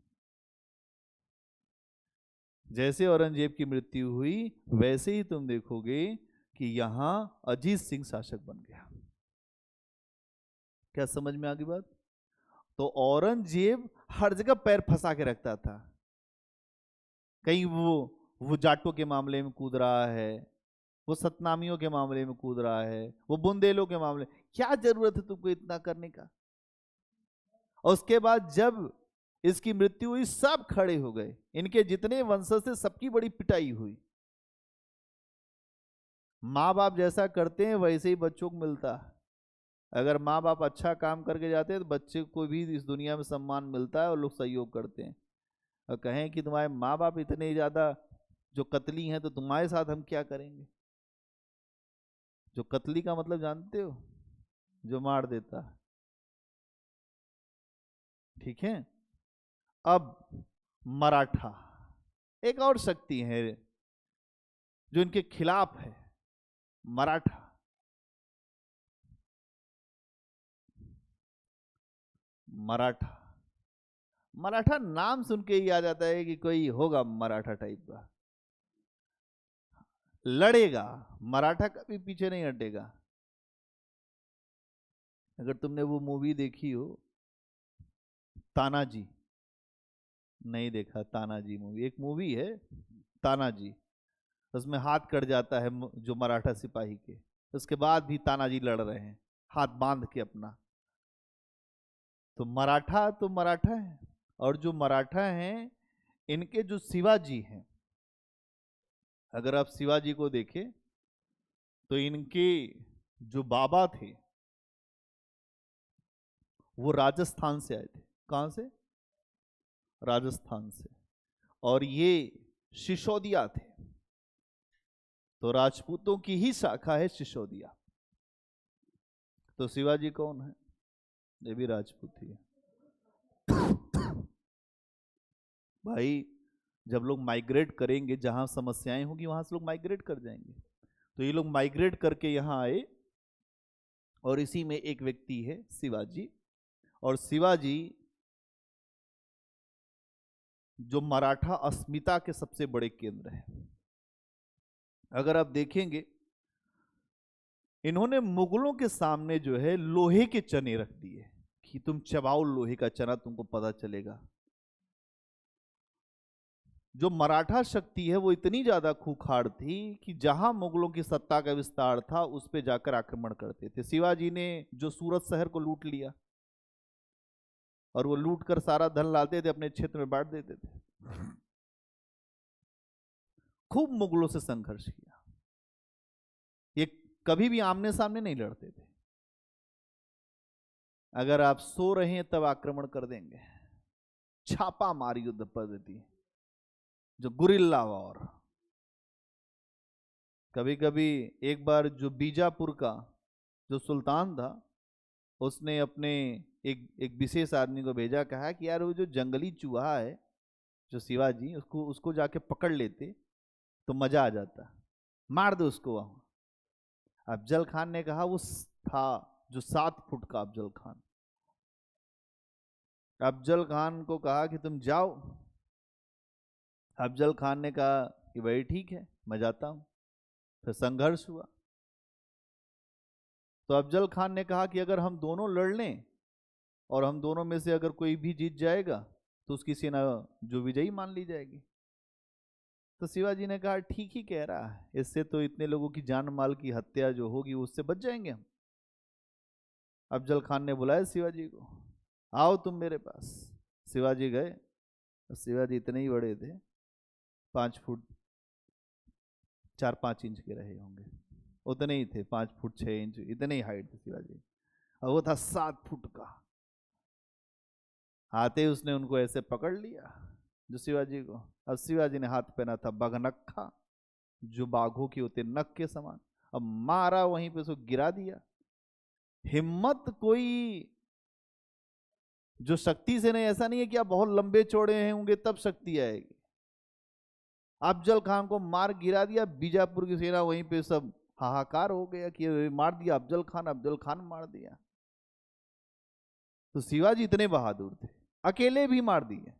जैसे औरंगजेब की मृत्यु हुई वैसे ही तुम देखोगे कि यहां अजीत सिंह शासक बन गया। क्या समझ में आ गई बात। तो औरंगजेब हर जगह पैर फंसा के रखता था। कहीं वो जाटों के मामले में कूद रहा है, वो सतनामियों के मामले में कूद रहा है, वो बुंदेलों के मामले। क्या जरूरत है तुमको इतना करने का। और उसके बाद जब इसकी मृत्यु हुई सब खड़े हो गए, इनके जितने वंशज थे सबकी बड़ी पिटाई हुई। माँ बाप जैसा करते हैं वैसे ही बच्चों को मिलता है। अगर माँ बाप अच्छा काम करके जाते हैं तो बच्चे को भी इस दुनिया में सम्मान मिलता है और लोग सहयोग करते हैं। और कहें कि तुम्हारे माँ बाप इतने ज़्यादा जो कतली हैं तो तुम्हारे साथ हम क्या करेंगे। जो कतली का मतलब जानते हो, जो मार देता है। ठीक है, अब मराठा एक और शक्ति है जो इनके खिलाफ है। मराठा, मराठा, मराठा नाम सुन के ही आ जाता है कि कोई होगा मराठा टाइप का। लड़ेगा, मराठा कभी पीछे नहीं हटेगा। अगर तुमने वो मूवी देखी हो तानाजी, नहीं देखा तानाजी मूवी, एक मूवी है तानाजी, उसमें हाथ कट जाता है जो मराठा सिपाही के, उसके बाद भी तानाजी लड़ रहे हैं हाथ बांध के अपना। तो मराठा है, और जो मराठा हैं इनके जो शिवाजी हैं, अगर आप शिवाजी को देखें तो इनके जो बाबा थे वो राजस्थान से आए थे। कहां से? राजस्थान से। और ये सिसोदिया थे, तो राजपूतों की ही शाखा है सिसोदिया। तो शिवाजी कौन है? ये भी राजपूत ही है। भाई जब लोग माइग्रेट करेंगे, जहां समस्याएं होंगी वहां से लोग माइग्रेट कर जाएंगे। तो ये लोग माइग्रेट करके यहां आए, और इसी में एक व्यक्ति है शिवाजी। और शिवाजी जो मराठा अस्मिता के सबसे बड़े केंद्र है। अगर आप देखेंगे इन्होंने मुगलों के सामने जो है लोहे के चने रख दिए कि तुम चबाओ लोहे का चना, तुमको पता चलेगा। जो मराठा शक्ति है वो इतनी ज्यादा खूंखार थी कि जहां मुगलों की सत्ता का विस्तार था उस पे जाकर आक्रमण करते थे। शिवाजी ने जो सूरत शहर को लूट लिया, और वो लूट कर सारा धन लाते थे अपने क्षेत्र में बांट देते थे। खूब मुगलों से संघर्ष किया, ये कभी भी आमने सामने नहीं लड़ते थे। अगर आप सो रहे हैं तब आक्रमण कर देंगे, छापा मार युद्ध पद्धति, जो गुरिल्ला वॉर। कभी कभी एक बार जो बीजापुर का जो सुल्तान था, उसने अपने एक विशेष आदमी को भेजा, कहा कि यार वो जो जंगली चूहा है जो शिवाजी, उसको जाके पकड़ लेते तो मजा आ जाता, मार दो उसको वहां। अफजल खान ने कहा, वो था जो 7 फुट का अफजल खान। अफजल खान को कहा कि तुम जाओ। अफजल खान ने कहा कि भाई ठीक है, मैं जाता हूं। फिर संघर्ष हुआ। तो अफजल खान ने कहा कि अगर हम दोनों लड़ लें और हम दोनों में से अगर कोई भी जीत जाएगा तो उसकी सेना जो विजयी मान ली जाएगी। तो शिवाजी ने कहा ठीक ही कह रहा है, इससे तो इतने लोगों की जान माल की हत्या जो होगी उससे बच जाएंगे हम। अफजल खान ने बुलाया शिवाजी को, आओ तुम मेरे पास। शिवाजी गए। शिवाजी इतने ही बड़े थे, 5 फुट 4-5 इंच के रहे होंगे, उतने ही थे, 5 फुट 6 इंच, इतने ही हाइट थे शिवाजी। और वो था 7 फुट का। आते उसने उनको ऐसे पकड़ लिया जो शिवाजी को। अब शिवाजी ने हाथ पहना था बघनखा, जो बाघों की होते नख के समान। अब मारा वहीं पे, उसको गिरा दिया। हिम्मत कोई जो शक्ति से नहीं, ऐसा नहीं है कि आप बहुत लंबे चौड़े होंगे तब शक्ति आएगी। अफजल खान को मार गिरा दिया, बीजापुर की सेना वहीं पे सब हाहाकार हो गया कि मार दिया अफजल खान, अफजल खान मार दिया। तो शिवाजी इतने बहादुर थे, अकेले भी मार दिए।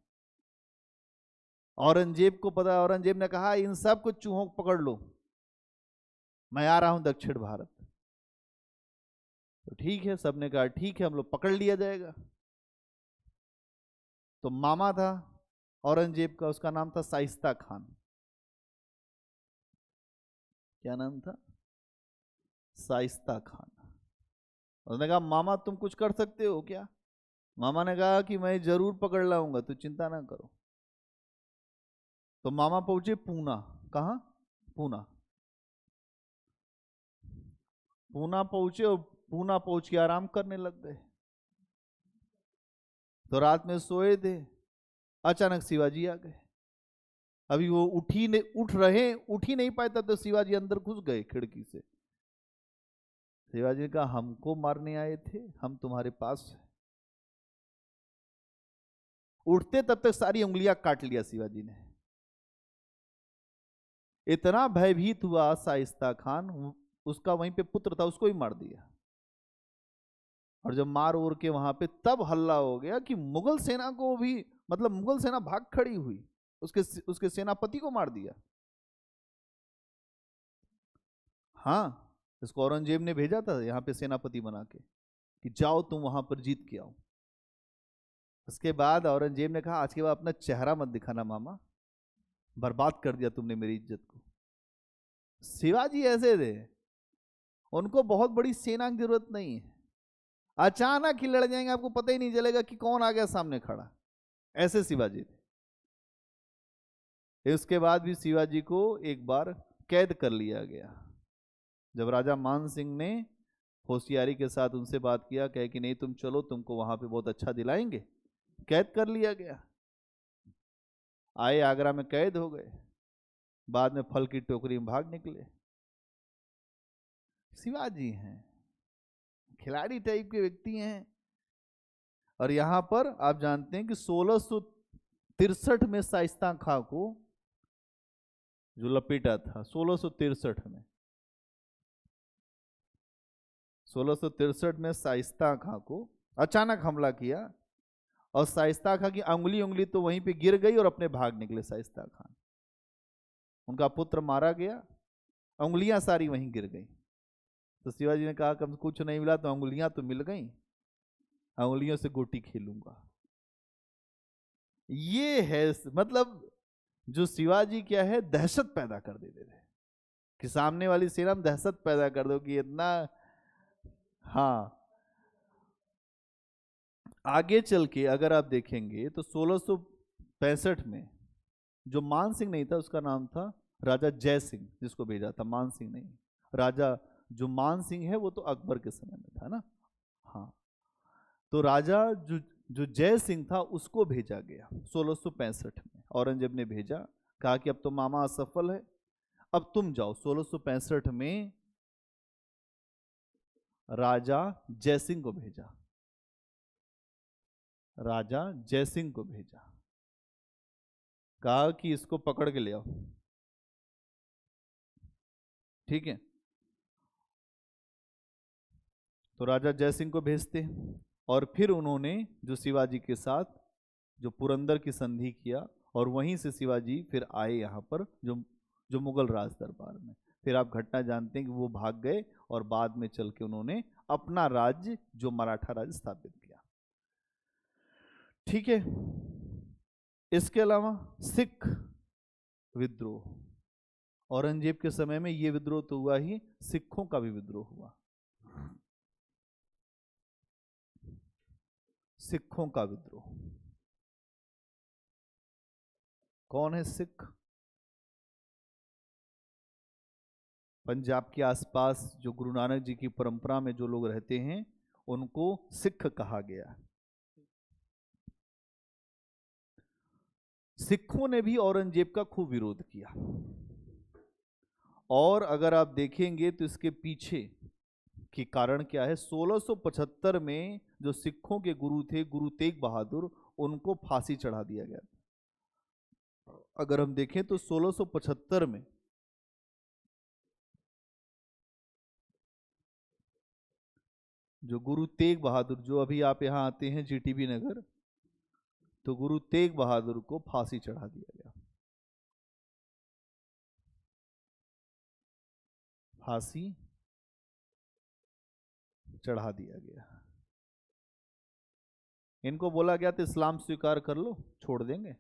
औरंगजेब को पता, औरंगजेब ने कहा इन सब को चूहों को पकड़ लो, मैं आ रहा हूं दक्षिण भारत। तो ठीक है, सबने कहा ठीक है, हम लोग पकड़ लिया जाएगा। तो मामा था औरंगजेब का, उसका नाम था शाइस्ता खान। क्या नाम था? शाइस्ता खान। उसने कहा मामा तुम कुछ कर सकते हो क्या? मामा ने कहा कि मैं जरूर पकड़ लाऊंगा, तू चिंता ना करो। तो मामा पहुंचे पूना। कहा? पूना। पूना पहुंचे और पूना पहुंच के आराम करने लग गए। तो रात में सोए थे, अचानक शिवाजी आ गए। अभी वो उठ ही नहीं पाए तब तो शिवाजी अंदर घुस गए खिड़की से। शिवाजी ने कहा हमको मारने आए थे, हम तुम्हारे पास। उठते तब तक सारी उंगलियां काट लिया शिवाजी ने। इतना भयभीत हुआ शाइस्ता खान, उसका वहीं पे पुत्र था, उसको ही मार दिया। और जब मार ओर के वहां पे तब हल्ला हो गया कि मुगल सेना को भी, मतलब मुगल सेना भाग खड़ी हुई, उसके सेनापति को मार दिया। हाँ, इसको औरंगजेब ने भेजा था यहाँ पे सेनापति बना के कि जाओ तुम वहां पर जीत के आओ। उसके बाद औरंगजेब ने कहा आज के बाद अपना चेहरा मत दिखाना मामा, बर्बाद कर दिया तुमने मेरी इज्जत को। शिवाजी ऐसे थे, उनको बहुत बड़ी सेना की जरूरत नहीं है, अचानक ही लड़ जाएंगे, आपको पता ही नहीं चलेगा कि कौन आ गया सामने खड़ा। ऐसे शिवाजी थे। इसके बाद भी शिवाजी को एक बार कैद कर लिया गया। जब राजा मान सिंह ने होशियारी के साथ उनसे बात किया, कहे कि नहीं तुम चलो, तुमको वहां पे बहुत अच्छा दिलाएंगे, कैद कर लिया गया। आए आगरा में कैद हो गए, बाद में फल की टोकरी में भाग निकले। शिवाजी हैं, खिलाड़ी टाइप के व्यक्ति हैं। और यहां पर आप जानते हैं कि 1663 में शाइस्ता खां को जो लपेटा था, 1663 में, 1663 में शाइस्ता खां को अचानक हमला किया, और शाइस्ता खां की उंगली तो वहीं पे गिर गई और अपने भाग निकले शाइस्ता खान। उनका पुत्र मारा गया, उंगलियां सारी वहीं गिर गई। तो शिवाजी ने कहा कम कुछ नहीं मिला तो उंगलियां तो मिल गई, उंगलियों से गोटी खेलूंगा। ये है मतलब जो शिवाजी क्या है, दहशत पैदा कर देते थे कि सामने वाली सेना में दहशत पैदा कर दो कि इतना। हाँ, आगे चल के अगर आप देखेंगे तो 1665 में जो मान सिंह नहीं था, उसका नाम था राजा जय सिंह, जिसको भेजा था, मान सिंह नहीं। राजा जो मान सिंह है वो तो अकबर के समय में था ना। हाँ, तो राजा जो जय सिंह था उसको भेजा गया 1665 में। औरंगजेब ने भेजा, कहा कि अब तो मामा असफल है, अब तुम जाओ। 1665 में राजा जयसिंह को भेजा, राजा जयसिंह को भेजा, कहा कि इसको पकड़ के ले आओ। ठीक है, तो राजा जयसिंह को भेजते हैं, और फिर उन्होंने जो शिवाजी के साथ जो पुरंदर की संधि किया, और वहीं से शिवाजी फिर आए यहाँ पर जो मुगल राज दरबार में। फिर आप घटना जानते हैं कि वो भाग गए और बाद में चल के उन्होंने अपना राज्य जो मराठा राज्य स्थापित किया। ठीक है, इसके अलावा सिख विद्रोह, औरंगजेब के समय में ये विद्रोह तो हुआ ही, सिखों का भी विद्रोह हुआ। सिखों का विद्रोह, कौन है सिख? पंजाब के आसपास जो गुरु नानक जी की परंपरा में जो लोग रहते हैं उनको सिख कहा गया। सिखों ने भी औरंगजेब का खूब विरोध किया, और अगर आप देखेंगे तो इसके पीछे की कारण क्या है। 1675 में जो सिखों के गुरु थे, गुरु तेग बहादुर, उनको फांसी चढ़ा दिया गया था। अगर हम देखें तो 1675 में जो गुरु तेग बहादुर, जो अभी आप यहां आते हैं जीटीबी नगर, तो गुरु तेग बहादुर को फांसी चढ़ा दिया गया। फांसी चढ़ा दिया गया। इनको बोला गया तो इस्लाम स्वीकार कर लो, छोड़ देंगे।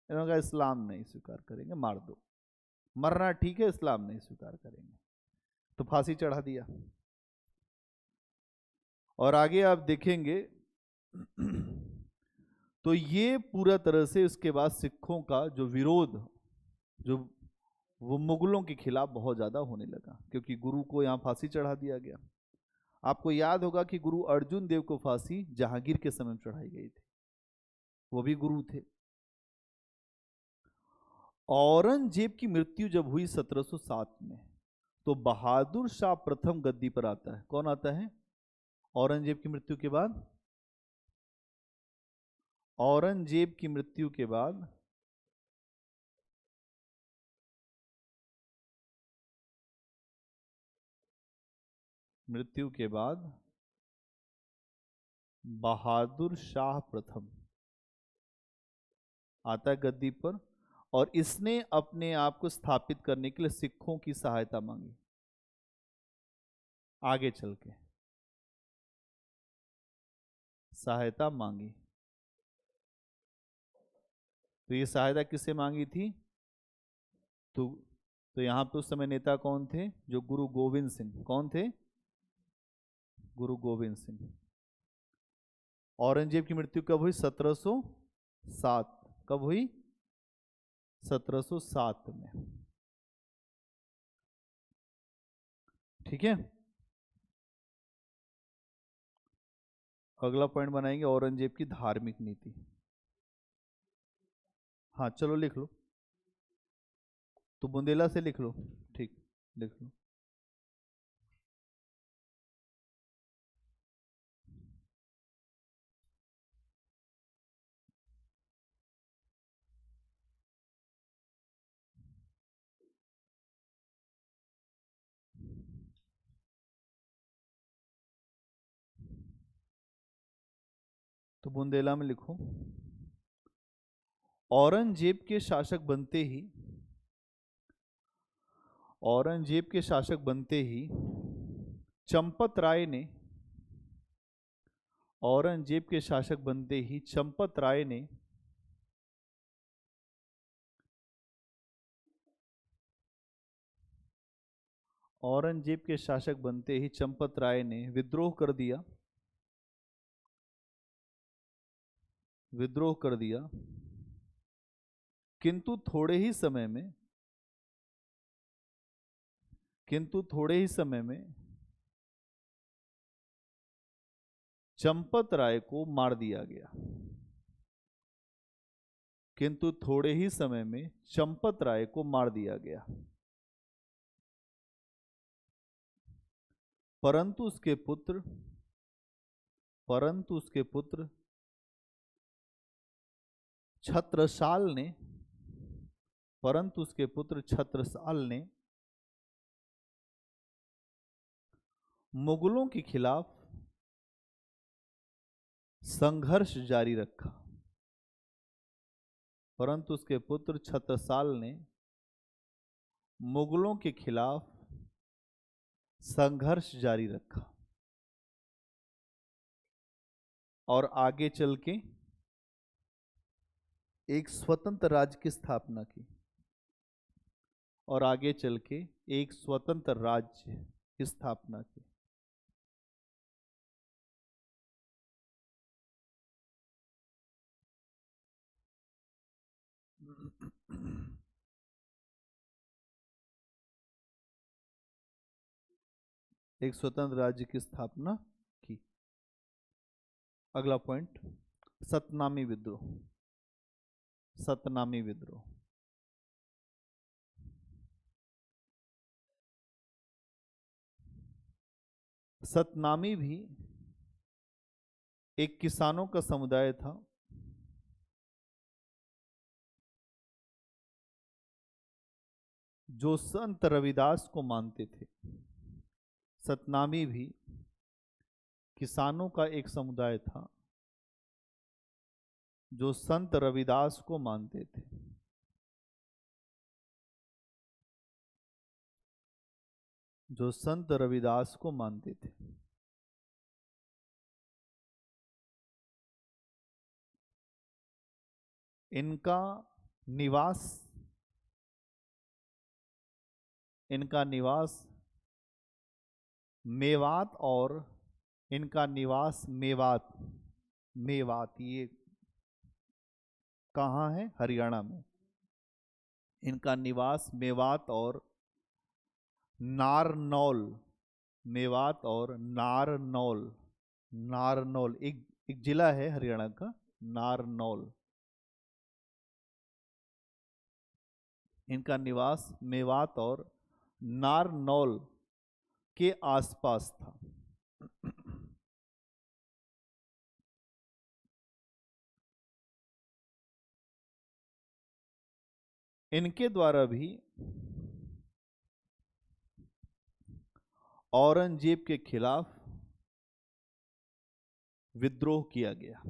इन्होंने कहा इस्लाम नहीं स्वीकार करेंगे, मार दो, मरना ठीक है, इस्लाम नहीं स्वीकार करेंगे, तो फांसी चढ़ा दिया। और आगे आप देखेंगे तो ये पूरा तरह से इसके बाद सिखों का जो विरोध, जो वो मुगलों के खिलाफ बहुत ज्यादा होने लगा, क्योंकि गुरु को यहाँ फांसी चढ़ा दिया गया। आपको याद होगा कि गुरु अर्जुन देव को फांसी जहांगीर के समय में चढ़ाई गई थी, वो भी गुरु थे। औरंगजेब की मृत्यु जब हुई 1707 में, तो बहादुर शाह प्रथम गद्दी पर आता है। कौन आता है औरंगजेब की मृत्यु के बाद? औरंगजेब की मृत्यु के बाद बहादुर शाह प्रथम आता है गद्दी पर, और इसने अपने आप को स्थापित करने के लिए सिखों की सहायता मांगी। आगे चल के सहायता मांगी। तो ये सहायता किससे मांगी थी? तो तो यहां पे उस समय नेता कौन थे? जो गुरु गोविंद सिंह। कौन थे? गुरु गोविंद सिंह। औरंगजेब की मृत्यु कब हुई? 1707। कब हुई? 1707 में। ठीक है, अगला पॉइंट बनाएंगे औरंगजेब की धार्मिक नीति। हाँ चलो लिख लो, तो बुंदेला से लिख लो। ठीक, लिख लो। तो बुंदेला में लिखो, औरंगजेब के शासक बनते ही, औरंगजेब के शासक बनते ही चंपत राय ने, औरंगजेब के शासक बनते ही चंपत राय ने औरंगजेब के शासक बनते ही चंपत राय ने विद्रोह कर दिया, विद्रोह कर दिया। किंतु थोड़े ही समय में, किंतु थोड़े ही समय में चंपत राय को मार दिया गया। किंतु थोड़े ही समय में चंपत राय को मार दिया गया। परंतु उसके पुत्र, परंतु उसके पुत्र छत्रसाल ने, परंतु उसके पुत्र छत्रसाल ने मुगलों के खिलाफ संघर्ष जारी रखा। परंतु उसके पुत्र छत्रसाल ने मुगलों के खिलाफ संघर्ष जारी रखा और आगे चल के एक स्वतंत्र राज्य की स्थापना की, और आगे चल के एक स्वतंत्र राज्य की स्थापना की। एक स्वतंत्र राज्य की स्थापना की। अगला पॉइंट, सतनामी विद्रोह। सतनामी विद्रोह, सतनामी भी एक किसानों का समुदाय था जो संत रविदास को मानते थे। सतनामी भी किसानों का एक समुदाय था जो संत रविदास को मानते थे। जो संत रविदास को मानते थे। इनका निवास, इनका निवास मेवात, और इनका निवास मेवात, मेवात ये कहाँ है? हरियाणा में। इनका निवास मेवात और नारनौल, मेवात और नारनौल, नारनौल एक एक जिला है हरियाणा का, नारनौल। इनका निवास मेवात और नारनौल के आसपास था। इनके द्वारा भी औरंगजेब के खिलाफ विद्रोह किया गया।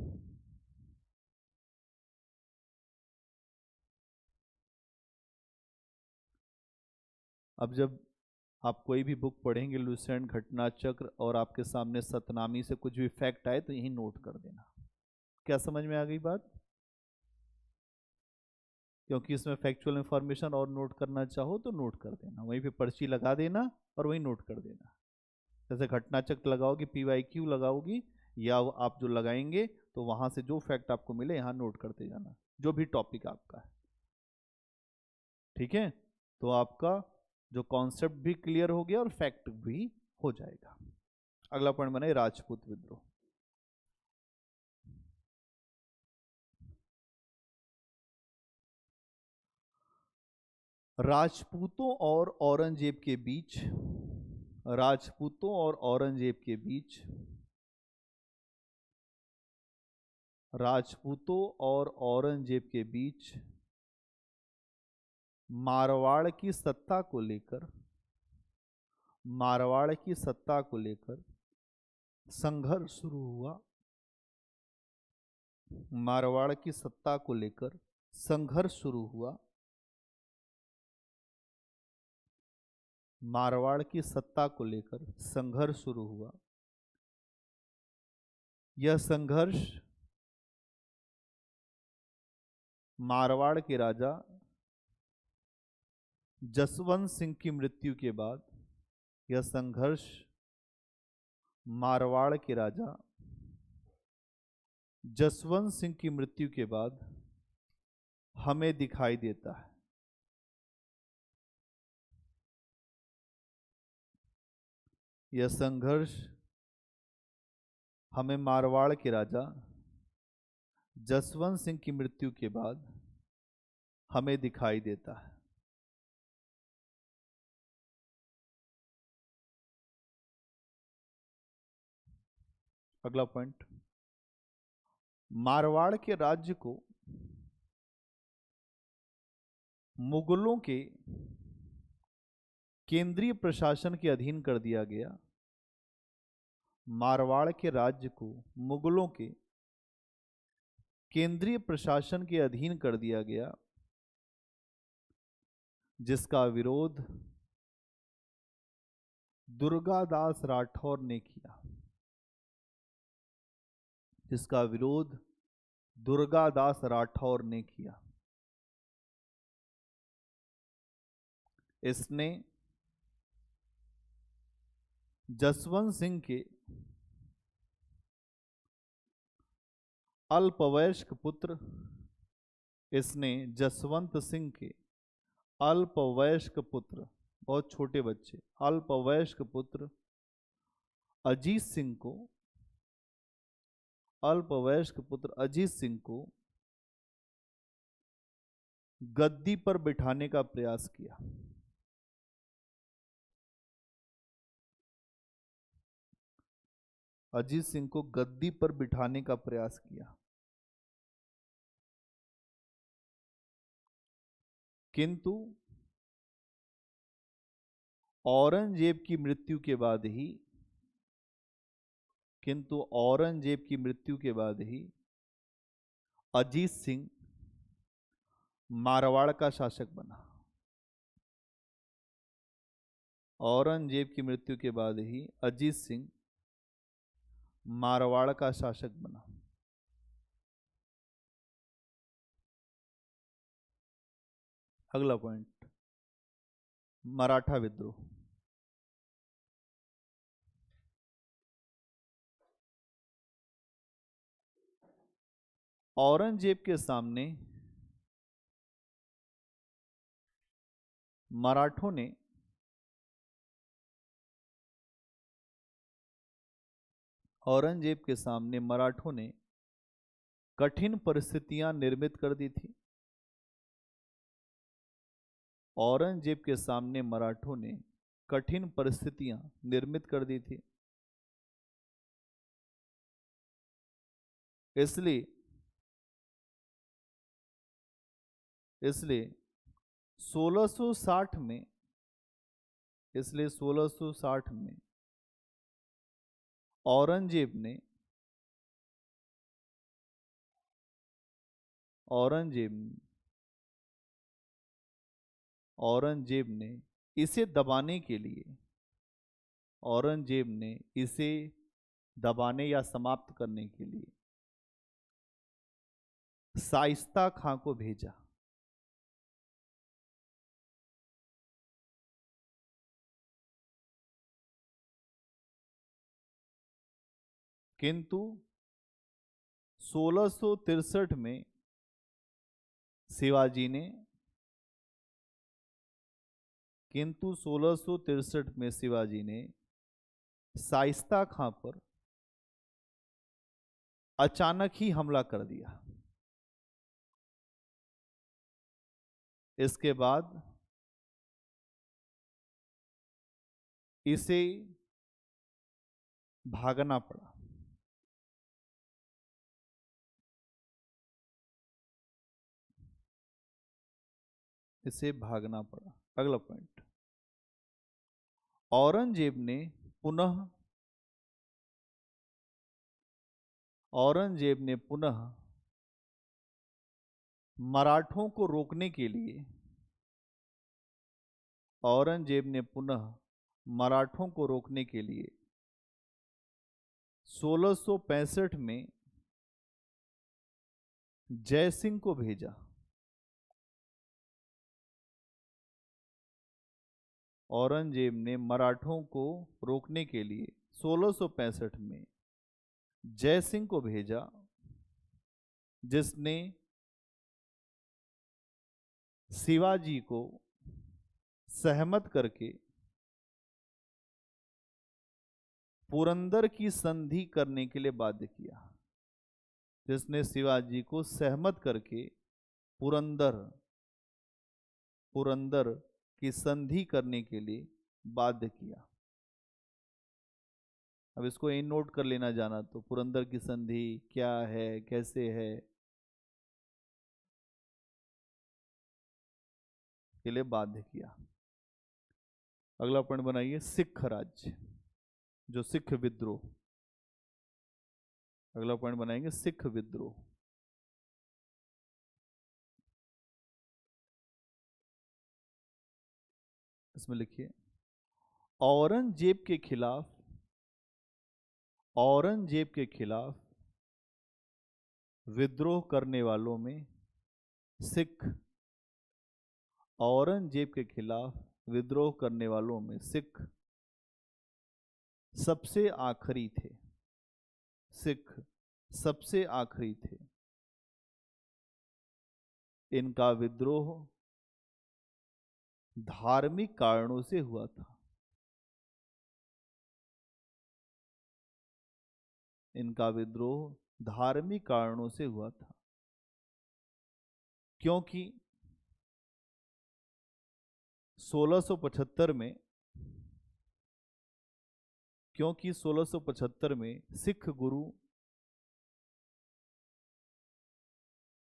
अब जब आप कोई भी बुक पढ़ेंगे लुसेंट, घटना चक्र, और आपके सामने सतनामी से कुछ भी फैक्ट आए तो यही नोट कर देना। क्या समझ में आ गई बात? क्योंकि इसमें फैक्चुअल इंफॉर्मेशन और नोट करना चाहो तो नोट कर देना, वहीं पे पर्ची लगा देना और वहीं नोट कर देना। जैसे घटना चक्र लगाओगी, PYQ लगाओगी, या आप जो लगाएंगे तो वहां से जो फैक्ट आपको मिले यहाँ नोट करते जाना, जो भी टॉपिक आपका है। ठीक है, तो आपका जो कॉन्सेप्ट भी क्लियर हो गया और फैक्ट भी हो जाएगा। अगला पॉइंट बने राजपूत विद्रोह। राजपूतों और औरंगजेब के बीच, राजपूतों और औरंगजेब के बीच, राजपूतों और औरंगजेब के बीच मारवाड़ की सत्ता को लेकर, मारवाड़ की सत्ता को लेकर संघर्ष शुरू हुआ। मारवाड़ की सत्ता को लेकर संघर्ष शुरू हुआ। मारवाड़ की सत्ता को लेकर संघर्ष शुरू हुआ। यह संघर्ष मारवाड़ के राजा जसवंत सिंह की मृत्यु के बाद, यह संघर्ष मारवाड़ के राजा जसवंत सिंह की मृत्यु के बाद हमें दिखाई देता है। यह संघर्ष हमें मारवाड़ के राजा जसवंत सिंह की मृत्यु के बाद हमें दिखाई देता है। अगला पॉइंट, मारवाड़ के राज्य को मुगलों के केंद्रीय प्रशासन के अधीन कर दिया गया। मारवाड़ के राज्य को मुगलों के केंद्रीय प्रशासन के अधीन कर दिया गया, जिसका विरोध दुर्गादास राठौर ने किया। जिसका विरोध दुर्गादास राठौर ने किया। इसने जसवंत सिंह के अल्पवयस्क पुत्र, इसने जसवंत सिंह के अल्पवयस्क पुत्र, बहुत छोटे बच्चे, अल्पवयस्क पुत्र अजीत सिंह को, अल्पवयस्क पुत्र अजीत सिंह को गद्दी पर बिठाने का प्रयास किया। अजीत सिंह को गद्दी पर बिठाने का प्रयास किया, किंतु औरंगजेब की मृत्यु के बाद ही, किंतु औरंगजेब की मृत्यु के बाद ही अजीत सिंह मारवाड़ का शासक बना। औरंगजेब की मृत्यु के बाद ही अजीत सिंह मारवाड़ का शासक बना। अगला पॉइंट, मराठा विद्रोह। औरंगजेब के सामने मराठों ने औरंगजेब के सामने मराठों ने कठिन परिस्थितियां निर्मित कर दी थी। औरंगजेब के सामने मराठों ने कठिन परिस्थितियां निर्मित कर दी थी। इसलिए इसलिए 1660 में, इसलिए 1660 में औरंगजेब ने औरंगजेब ने इसे दबाने के लिए औरंगजेब ने इसे दबाने या समाप्त करने के लिए शाइस्ता खां को भेजा। किंतु 1663 में शिवाजी ने किंतु 1663 में शिवाजी ने शाइस्ता खां पर अचानक ही हमला कर दिया। इसके बाद इसे भागना पड़ा। इसे भागना पड़ा। अगला पॉइंट, औरंगजेब ने पुनः औरंगजेब ने पुनः मराठों को रोकने के लिए औरंगजेब ने पुनः मराठों को रोकने के लिए 1665 में जय सिंह को भेजा। औरंगजेब ने मराठों को रोकने के लिए 1665 में जय सिंह को भेजा, जिसने शिवाजी को सहमत करके पुरंदर की संधि करने के लिए बाध्य किया। जिसने शिवाजी को सहमत करके पुरंदर पुरंदर की संधि करने के लिए बाध्य किया। अब इसको इन नोट कर लेना जाना तो, पुरंदर की संधि क्या है, कैसे है, के लिए बाध्य किया। अगला पॉइंट बनाइए, सिख राज्य, जो सिख विद्रोह। अगला पॉइंट बनाएंगे सिख विद्रोह। इसमें लिखिए, औरंगजेब के खिलाफ विद्रोह करने वालों में सिख औरंगजेब के खिलाफ विद्रोह करने वालों में सिख सबसे आखिरी थे। सिख सबसे आखिरी थे। इनका विद्रोह धार्मिक कारणों से हुआ था। इनका विद्रोह धार्मिक कारणों से हुआ था, क्योंकि 1675 में 1675 में सिख गुरु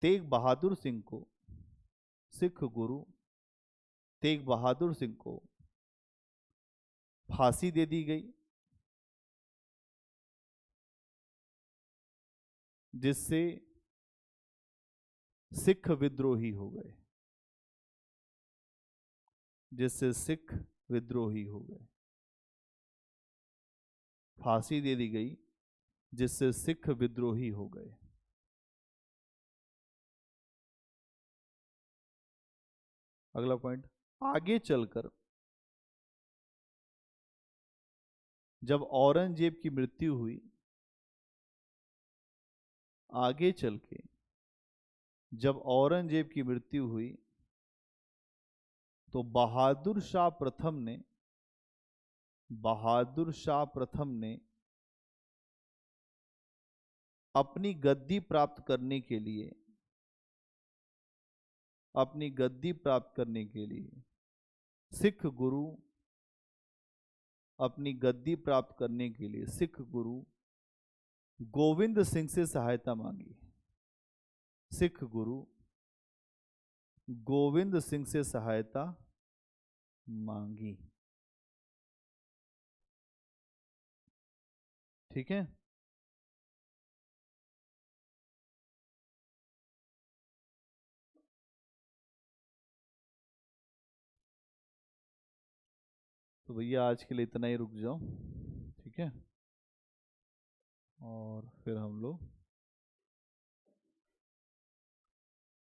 तेग बहादुर सिंह को फांसी दे दी गई, जिससे सिख विद्रोही हो गए। फांसी दे दी गई, जिससे सिख विद्रोही हो गए। अगला पॉइंट, आगे चलकर जब औरंगजेब की मृत्यु हुई, तो बहादुर शाह प्रथम ने अपनी गद्दी प्राप्त करने के लिए सिख गुरु गोविंद सिंह से सहायता मांगी। सिख गुरु गोविंद सिंह से सहायता मांगी। ठीक है। तो भैया आज के लिए इतना ही, रुक जाओ, ठीक है, और फिर हम लोग